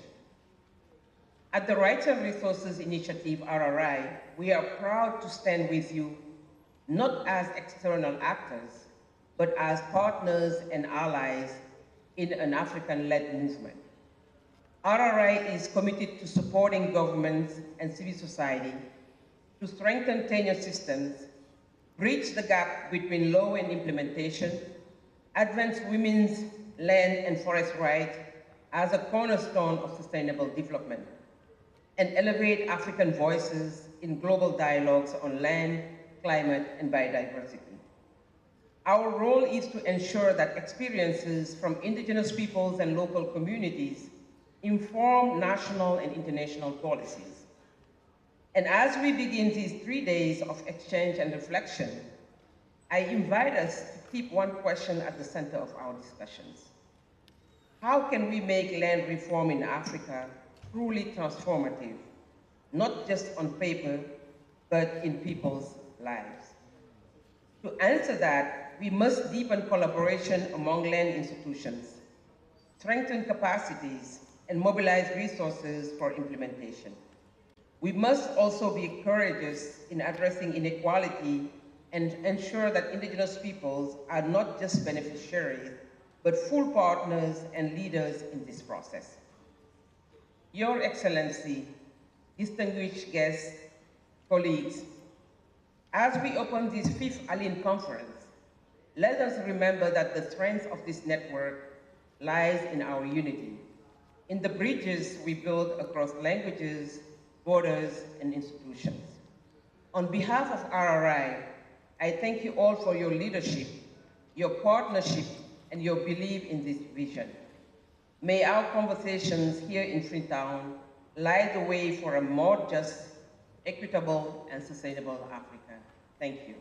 L: At the Rights and Resources Initiative, RRI, we are proud to stand with you, not as external actors, but as partners and allies in an African-led movement. RRI is committed to supporting governments and civil society to strengthen tenure systems, bridge the gap between law and implementation, advance women's land and forest rights as a cornerstone of sustainable development, and elevate African voices in global dialogues on land, climate, and biodiversity. Our role is to ensure that experiences from indigenous peoples and local communities inform national and international policies. And as we begin these 3 days of exchange and reflection, I invite us to keep one question at the center of our discussions. How can we make land reform in Africa truly transformative, not just on paper, but in people's lives? To answer that, we must deepen collaboration among land institutions, strengthen capacities, and mobilize resources for implementation. We must also be courageous in addressing inequality and ensure that indigenous peoples are not just beneficiaries, but full partners and leaders in this process. Your Excellency, distinguished guests, colleagues, as we open this 5th ALIN conference, let us remember that the strength of this network lies in our unity, in the bridges we build across languages, borders, and institutions. On behalf of RRI, I thank you all for your leadership, your partnership, and your belief in this vision. May our conversations here in Freetown light the way for a more just, equitable, and sustainable Africa. Thank you.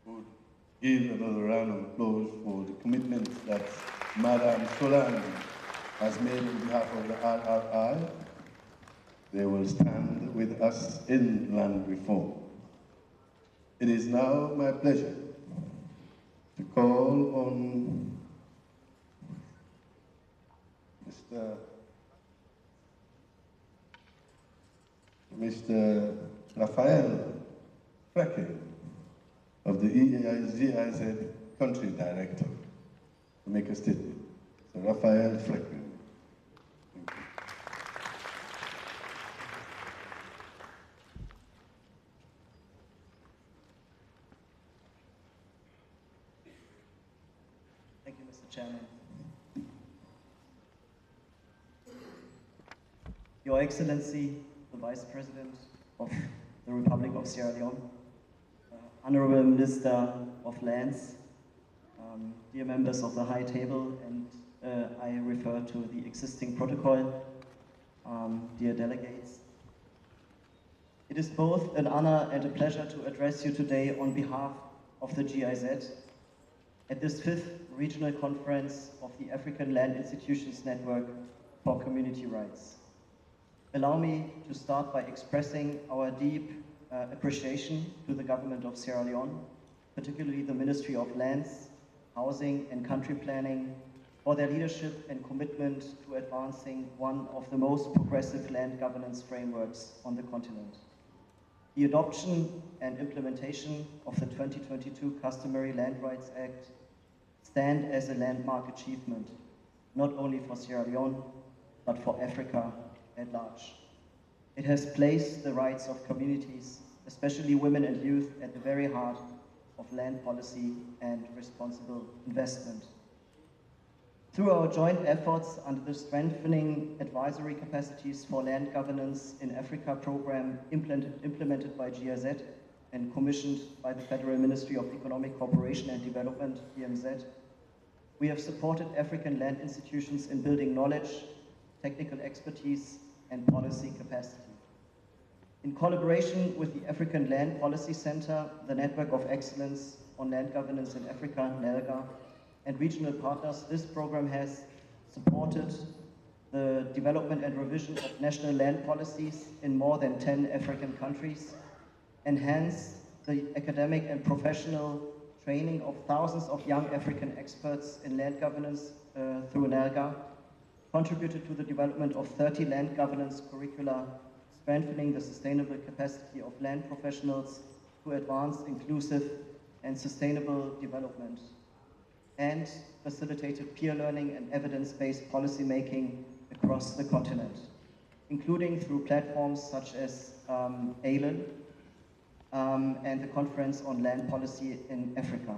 A: Would give another round of applause for the commitment that Madam Solange has made on behalf of the RRI. They will stand with us in land reform. It is now my pleasure call on Mr. Raphael Frecking of the GIZ Country Director to make a statement. So Raphael Frecking.
M: Thank you, Mr. Chairman. Your Excellency, the Vice President of the Republic of Sierra Leone, Honorable Minister of Lands, dear members of the High Table, and I refer to the existing protocol, dear delegates. It is both an honor and a pleasure to address you today on behalf of the GIZ at this 5th Regional Conference of the African Land Institutions Network for Community Rights. Allow me to start by expressing our deep appreciation to the government of Sierra Leone, particularly the Ministry of Lands, Housing and Country Planning, for their leadership and commitment to advancing one of the most progressive land governance frameworks on the continent. The adoption and implementation of the 2022 Customary Land Rights Act stand as a landmark achievement, not only for Sierra Leone, but for Africa at large. It has placed the rights of communities, especially women and youth, at the very heart of land policy and responsible investment. Through our joint efforts under the Strengthening Advisory Capacities for Land Governance in Africa program implemented by GIZ and commissioned by the Federal Ministry of Economic Cooperation and Development, BMZ, we have supported African land institutions in building knowledge, technical expertise, and policy capacity. In collaboration with the African Land Policy Center, the Network of Excellence on Land Governance in Africa, NELGA, and regional partners, this program has supported the development and revision of national land policies in more than 10 African countries, enhanced the academic and professional training of thousands of young African experts in land governance through NELGA, contributed to the development of 30 land governance curricula, strengthening the sustainable capacity of land professionals to advance inclusive and sustainable development, and facilitated peer learning and evidence-based policy making across the continent, including through platforms such as ALAN and the Conference on Land Policy in Africa.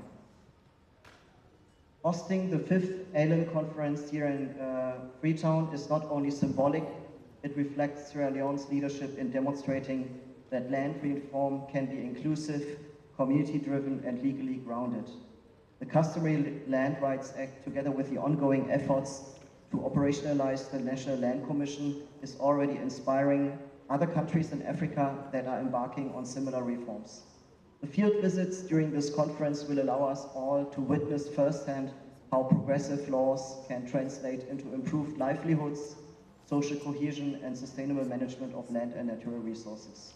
M: Hosting the 5th ALAN conference here in Freetown is not only symbolic, it reflects Sierra Leone's leadership in demonstrating that land reform can be inclusive, community-driven, and legally grounded. The Customary Land Rights Act, together with the ongoing efforts to operationalize the National Land Commission, is already inspiring other countries in Africa that are embarking on similar reforms. The field visits during this conference will allow us all to witness firsthand how progressive laws can translate into improved livelihoods, social cohesion, and sustainable management of land and natural resources.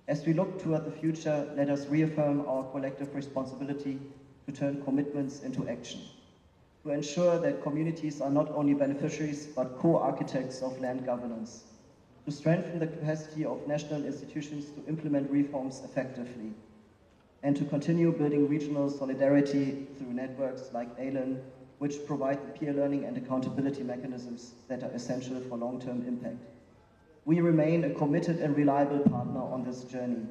M: As we look toward the future, let us reaffirm our collective responsibility to turn commitments into action, to ensure that communities are not only beneficiaries but co-architects of land governance, to strengthen the capacity of national institutions to implement reforms effectively, and to continue building regional solidarity through networks like ALAN, which provide the peer learning and accountability mechanisms that are essential for long-term impact. We remain a committed and reliable partner on this journey.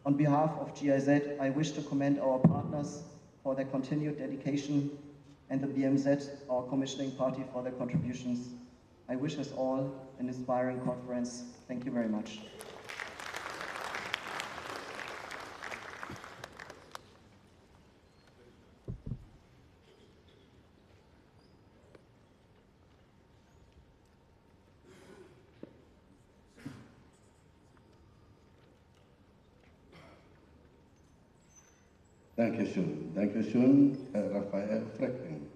M: On behalf of GIZ, I wish to commend our partners for their continued dedication and the BMZ, our commissioning party, for their contributions. I wish us all an inspiring conference. Thank you very much.
A: Dankeschön. Dankeschön, Herr Raphael Frecking.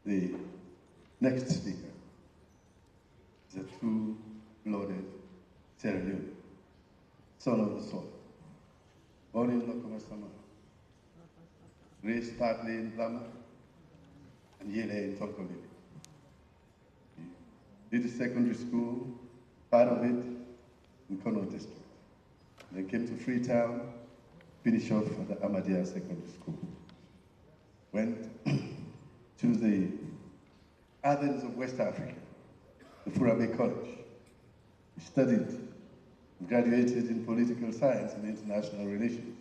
A: The next speaker is a true-blooded Sierra Leone, son of the soil, born in Lokomasama, raised partly in Lama and Yele in Tolkolili. He did secondary school, part of it in Kono district. Then came to Freetown, finished off at the Ahmadiyya Secondary School. Went to the Athens of West Africa, the Furabe College. He studied and graduated in political science and international relations.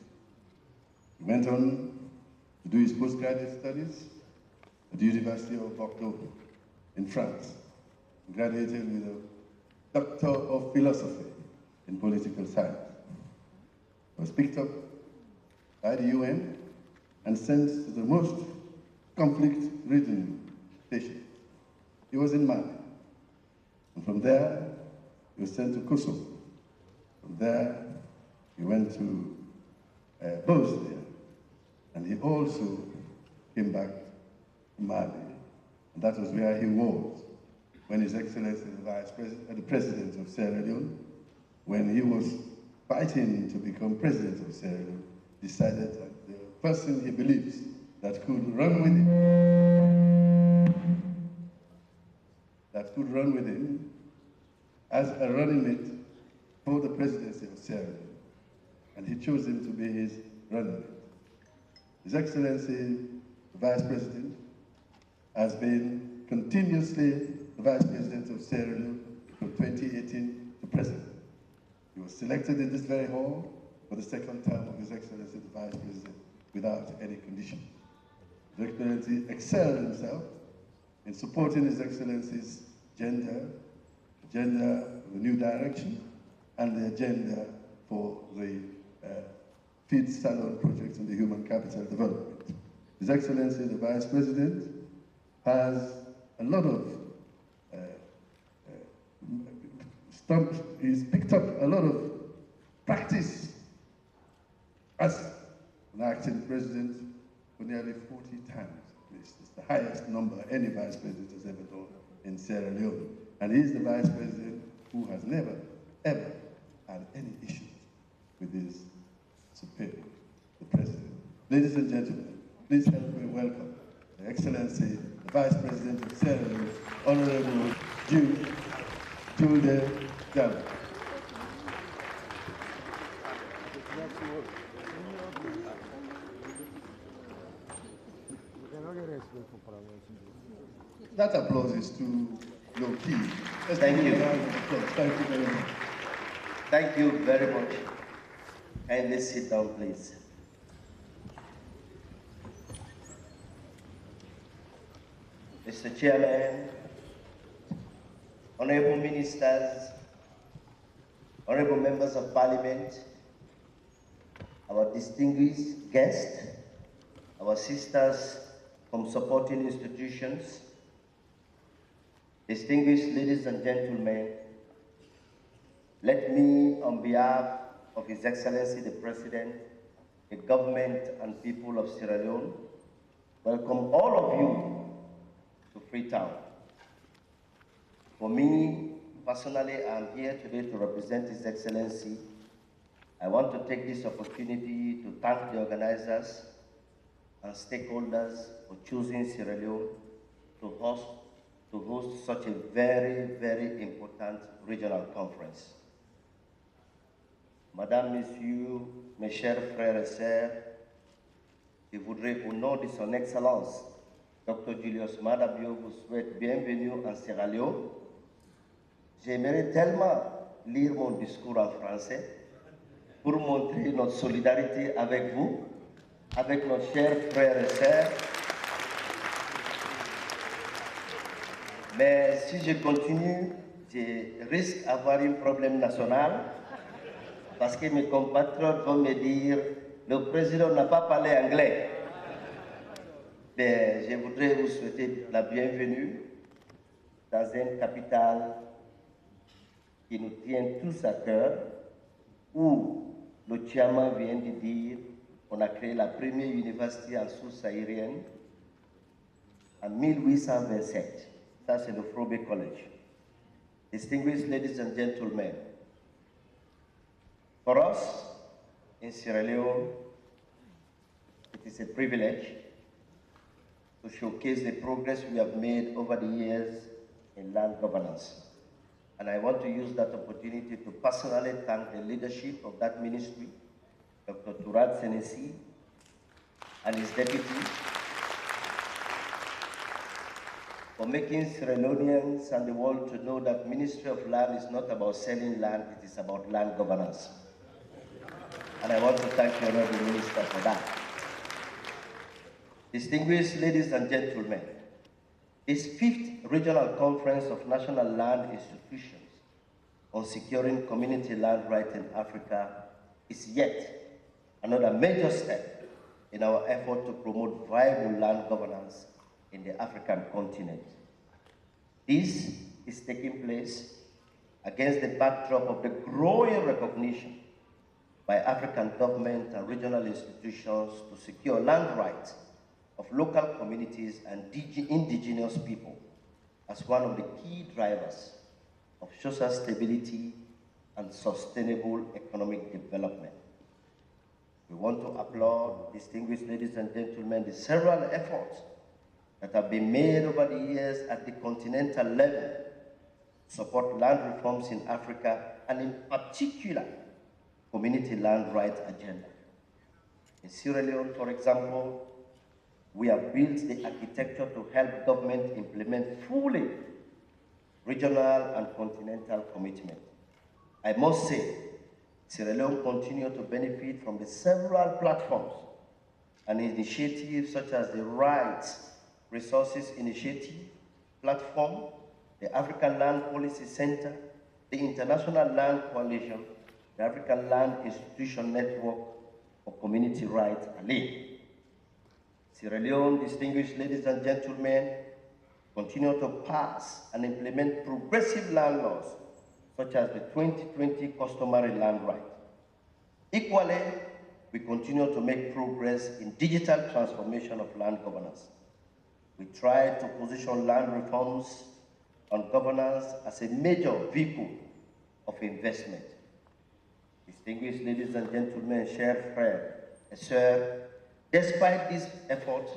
A: He went on to do his postgraduate studies at the University of Bordeaux in France. He graduated with a Doctor of Philosophy in political science. He was picked up by the UN and sent to the most conflict-ridden station. He was in Mali. And from there, he was sent to Kosovo. From there, he went to Bosnia. And he also came back to Mali. And that was where he was when His Excellency the President of Sierra Leone, when he was fighting to become President of Sierra Leone, decided that the person he believes that could run with him, as a running mate for the presidency of Sierra Leone, and he chose him to be his running mate. His Excellency, the Vice President, has been continuously the Vice President of Sierra Leone from 2018 to present. He was selected in this very hall for the second term of His Excellency, the Vice President, without any condition. His Excellency excelled himself in supporting His Excellency's agenda of the new direction, and the agenda for the feed salon project and the human capital development. His Excellency, the Vice President, has a lot of he's picked up a lot of practice as an acting president for nearly 40 times. It's the highest number any vice president has ever done in Sierra Leone. And he's the vice president who has never, ever had any issues with his superior, the president. Ladies and gentlemen, please help me welcome Her Excellency, the Vice President of Sierra Leone, Honorable Jude Tulde Jallow. That applause is too low key.
D: Thank you.
A: Thank you very much.
D: Thank you very much. Kindly sit down, please. Mr. Chairman, honorable ministers, honorable members of parliament, our distinguished guests, our sisters from supporting institutions, distinguished ladies and gentlemen, let me, on behalf of His Excellency the President, the government and people of Sierra Leone, welcome all of you to Freetown. For me, personally, I'm here today to represent His Excellency. I want to take this opportunity to thank the organizers and stakeholders for choosing Sierra Leone to host such a very, very important regional conference. Madame, Messieurs, mes chers frères et sœurs, je voudrais, au nom de son Excellence, Dr. Julius Maada Bio, vous souhaite bienvenue en Sierra Leone. J'aimerais tellement lire mon discours en français pour montrer notre solidarité avec vous, avec nos chers frères et sœurs. Mais si je continue, je risque d'avoir un problème national parce que mes compatriotes vont me dire le président n'a pas parlé anglais. Mais je voudrais vous souhaiter la bienvenue dans une capitale qui nous tient tous à cœur, où le chairman vient de dire qu'on a créé la première université en sous-saharienne en 1827. Ça, c'est le Frobe College. Distinguished ladies and gentlemen, for us in Sierra Leone, it
N: is a privilege to showcase the progress we have made over the years in land governance. And I want to use that opportunity to personally thank the leadership of that ministry, Dr. Turat Senesi and his deputy, for making Sierra Leoneans and the world to know that Ministry of Land is not about selling land, it is about land governance. And I want to thank the Honorable Minister for that. Distinguished ladies and gentlemen, this 5th Regional Conference of National Land Institutions on securing community land rights in Africa is yet another major step in our effort to promote viable land governance in the African continent. This is taking place against the backdrop of the growing recognition by African government and regional institutions to secure land rights of local communities and indigenous people as one of the key drivers of social stability and sustainable economic development. We want to applaud, distinguished ladies and gentlemen, the several efforts that have been made over the years at the continental level to support land reforms in Africa, and in particular, community land rights agenda. In Sierra Leone, for example, we have built the architecture to help government implement fully regional and continental commitment. I must say, Sierra Leone continues to benefit from the several platforms and initiatives such as the Rights Resources Initiative Platform, the African Land Policy Center, the International Land Coalition, the African Land Institution Network for Community Rights, ALIN. Sierra Leone, distinguished ladies and gentlemen, continue to pass and implement progressive land laws, such as the 2020 Customary Land Right. Equally, we continue to make progress in digital transformation of land governance. We try to position land reforms on governance as a major vehicle of investment. Distinguished ladies and gentlemen, sir, despite this effort,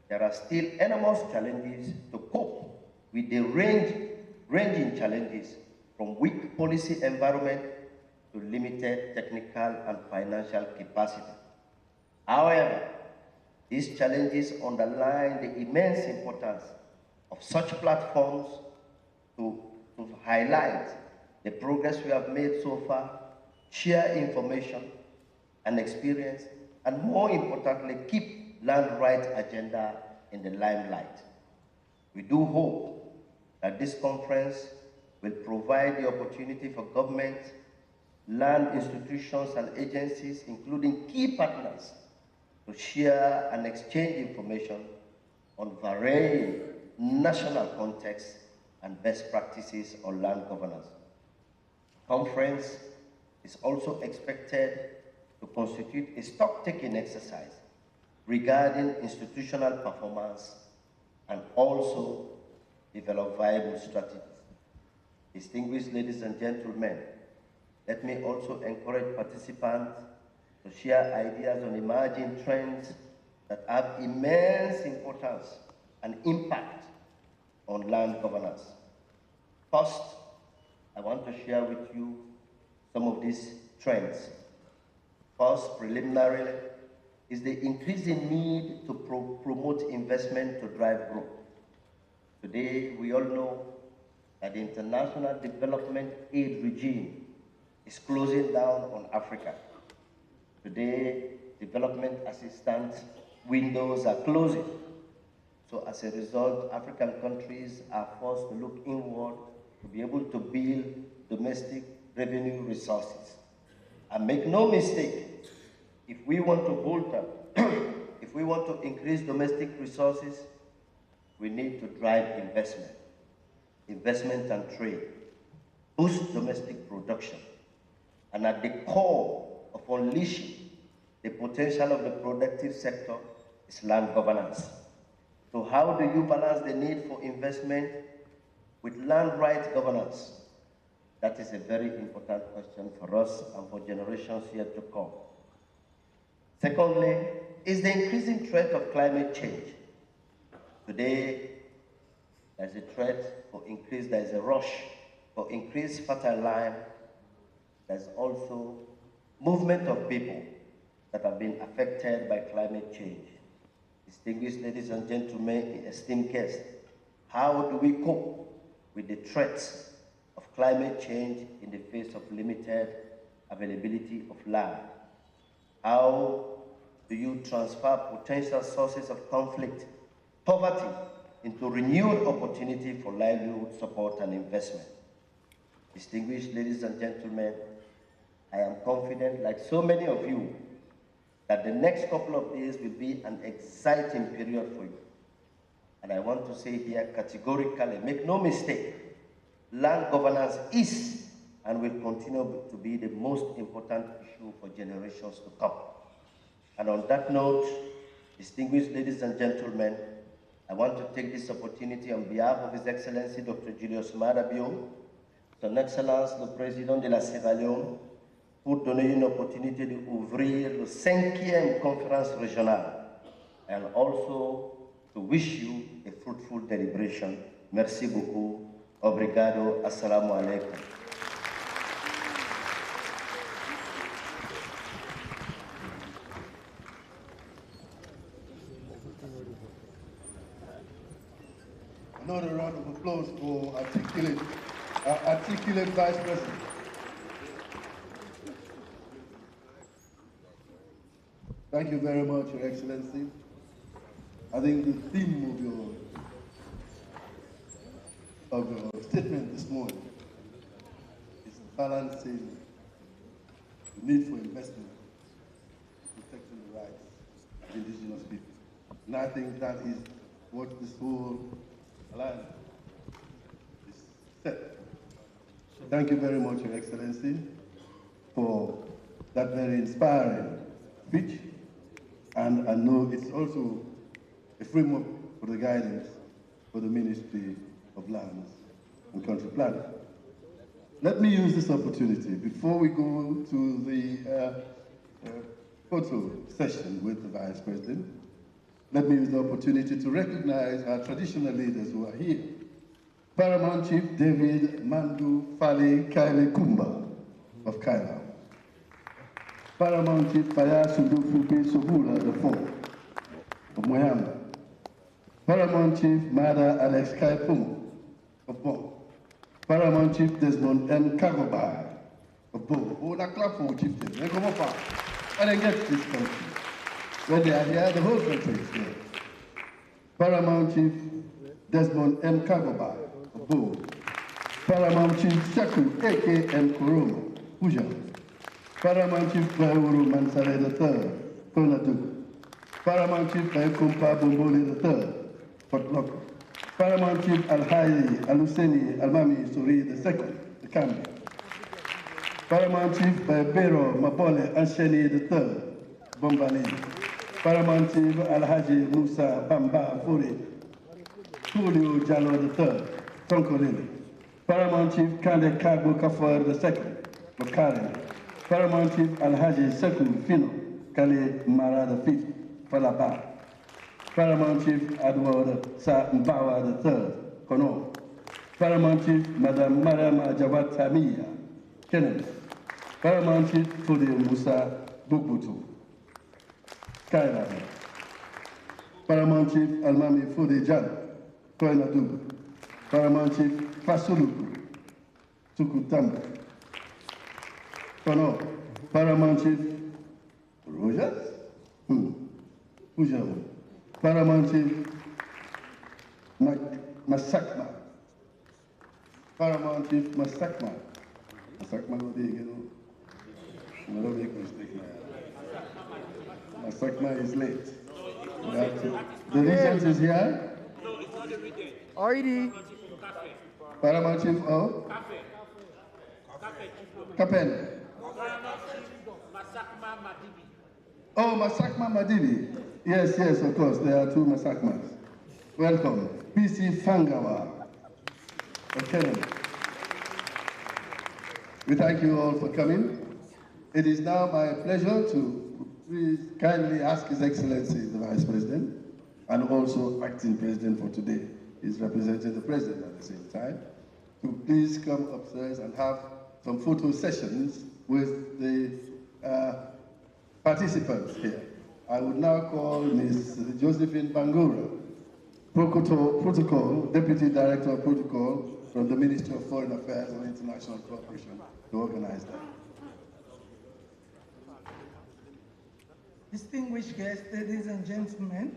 N: there are still enormous challenges to cope with the ranging challenges from weak policy environment to limited technical and financial capacity. However, these challenges underline the immense importance of such platforms to highlight the progress we have made so far, share information and experience, and more importantly, keep land rights agenda in the limelight. We do hope that this conference will provide the opportunity for government, land institutions and agencies, including key partners, to share and exchange information on varying national contexts and best practices on land governance. The conference is also expected to constitute a stock-taking exercise regarding institutional performance and also develop viable strategies. Distinguished ladies and gentlemen, let me also encourage participants to share ideas on emerging trends that have immense importance and impact on land governance. First, I want to share with you some of these trends. First, preliminarily, is the increasing need to promote investment to drive growth. Today, we all know that the international development aid regime is closing down on Africa. Today, development assistance windows are closing. So as a result, African countries are forced to look inward to be able to build domestic revenue resources. And make no mistake, if we want to hold up, if we want to increase domestic resources, we need to drive investment and trade, boost domestic production, and at the core of unleashing the potential of the productive sector is land governance. So how do you balance the need for investment with land rights governance? That is a very important question for us and for generations yet to come. Secondly, is the increasing threat of climate change. Today, there's a threat for increased, there's a rush for increased fertile land. There's also movement of people that have been affected by climate change. Distinguished ladies and gentlemen, esteemed guests, how do we cope with the threats of climate change in the face of limited availability of land? How do you transfer potential sources of conflict, poverty, into renewed opportunity for livelihood support and investment? Distinguished ladies and gentlemen, I am confident, like so many of you, that the next couple of days will be an exciting period for you. And I want to say here categorically, make no mistake, land governance is and will continue to be the most important issue for generations to come. And on that note, distinguished ladies and gentlemen, I want to take this opportunity on behalf of His Excellency Dr. Julius Maada Bio, Son Excellence le Président de la Sierra Leone, pour donner une opportunité d'ouvrir le 5e conférence régionale, and also to wish you a fruitful deliberation. Merci beaucoup. Obrigado. Assalamu alaikum.
A: Another round of applause for articulate Vice President. Thank you very much, Your Excellency. I think the theme of your statement this morning is balancing the need for investment, protecting the rights of indigenous people. And I think that is what this whole alliance is set. Thank you very much, Your Excellency, for that very inspiring speech. And I know it's also a framework for the guidance for the Ministry of Lands and Country Planning. Let me use this opportunity before we go to the photo session with the Vice President. Let me use the opportunity to recognize our traditional leaders who are here. Paramount Chief David Mandu Fale Kaile Kumba of Kaila. Paramount Chief Fayasu Dufupi Sobula IV of Moyamba. Paramount Chief Mada Alex Kaipum of Bo. Paramount Chief Desmond M. Kagobai of Bo. Oh, that clap for chieftains. They come up and they get this country. When they are here, the whole country is here. Paramount Chief Desmond M. Kagobai of Bo. Paramount Chief Shaku A.K.M. Kuroma, Puja. Paramount Chief Bahuru Mansare III, Konadu. Paramount Chief Kumpa Bomboli III, Port Loko. Paramount Chief Al-Hayi Al-Husseini Al-Mami Suri II, the Kambia. Paramount Chief Bero Mabole Ansheni III, Bombali. Paramount Chief Al-Haji Musa Bamba Furi, Julio Jalo III, Tonkolili. Paramount Chief Kande Kagbo Kafar II, Makari. Paramount Chief Al-Haji Sekou Fino, Kale Mara V, Falaba. Paramount Chief Edward Sa Mbawa III, Kono. Paramount Chief Madame Mariama Jawad Tamiya, Kennedy. Paramount Chief Fudi Musa Bukbutu, Kaila. Paramount Chief Almami Fudi Jan, Koinadu. Paramount Chief Fasuluku, Tukutamba. Kono. Paramount Chief Rogers? Pujamu. Paramount Chief Masakma. Paramount Chief Masakma. Masakma no dey again. No, don't make mistake now. Masakma is late. The regent is here.
B: No, it's not the regent. Already.
A: Paramount Chief of? Kapen.
B: Masakma Madibi.
A: Oh, Masakma Madibi. Yes, yes, of course. There are two Masakmas. Welcome. PC Fangawa of Canada. We thank you all for coming. It is now my pleasure to please kindly ask His Excellency the Vice President and also Acting President for today, is representing the President at the same time, to please come upstairs and have some photo sessions with the participants here. I would now call Ms. Josephine Bangura, Protocol, Deputy Director of Protocol from the Ministry of Foreign Affairs and International Cooperation, to organize that.
O: Distinguished guests, ladies and gentlemen,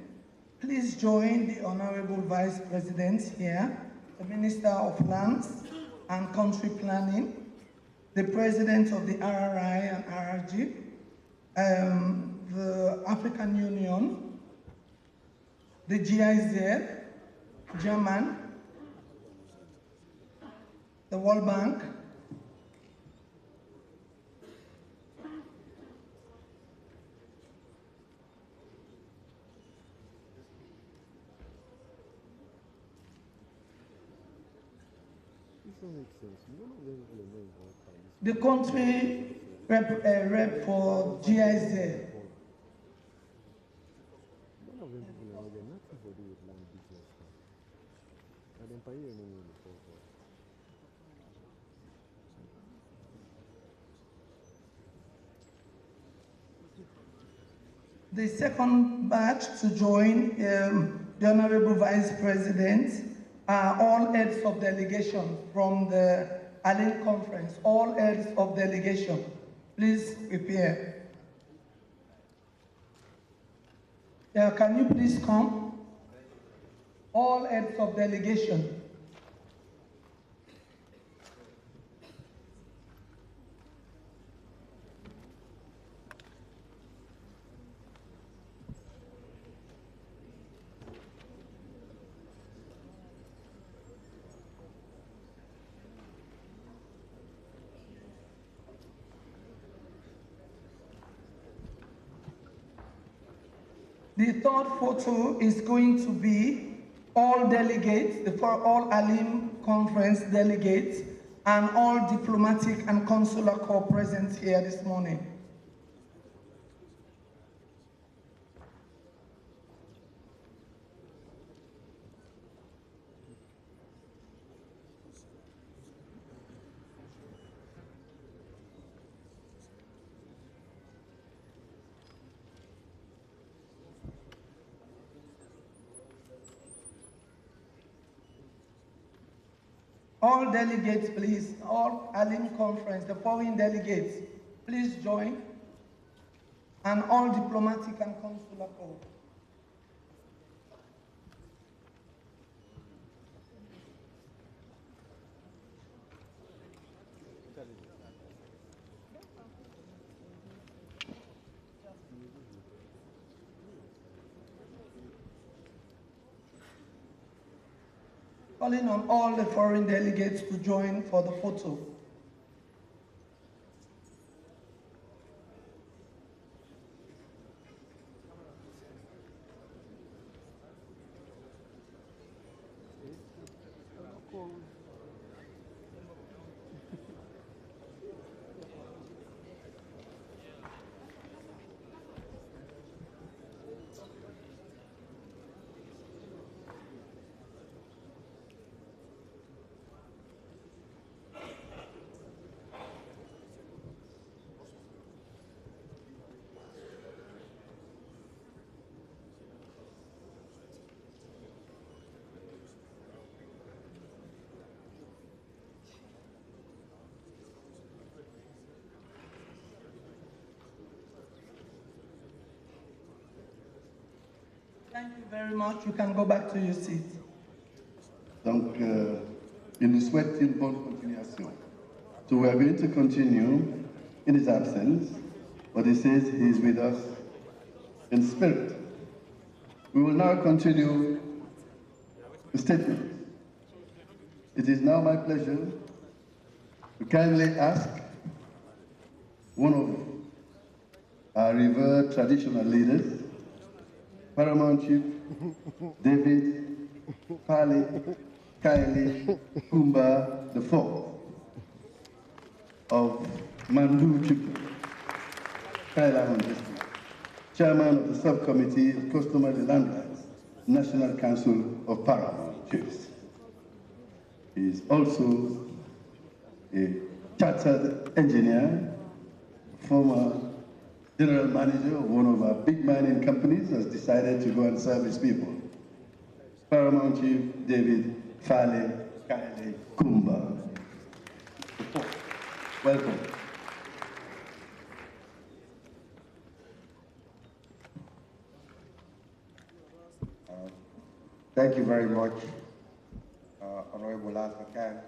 O: please join the Honorable Vice President here, the Minister of Lands and Country Planning, the President of the RRI and RRG, the African Union, the GIZ, German, the World Bank, the country rep for GIZ. The second batch to join the Honorable Vice President are all heads of delegation from the Allen Conference, all heads of delegation. Please prepare. Can you please come? All heads of delegation. The third photo is going to be all delegates, for all Allen Conference delegates, and all diplomatic and consular corps present here this morning. All delegates, please, all Allen Conference, the foreign delegates, please join, and all diplomatic and consular corps. Calling on all the foreign delegates to join for the photo. Thank you very much. You can go back to your seat.
A: Donc, il nous souhaite une bonne continuation. So we are going to continue in his absence, but he says he is with us in spirit. We will now continue the statement. It is now my pleasure to kindly ask one of our revered traditional leaders, Paramount Chief David Pali Kaili Kumba IV of Mandu Chief, Kaila District, Chairman of the Subcommittee of Customary Land Rights, National Council of Paramount Chiefs. He is also a chartered engineer, former general manager of one of our big mining companies, has decided to go and serve his people. Paramount Chief David Fale Kaile Kumba. Welcome.
P: Thank you very much, Honorable Alpha.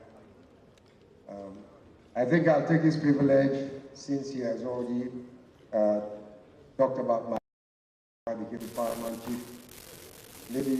P: I think I'll take this privilege, since he has already talked about my became Paramount Chief. Maybe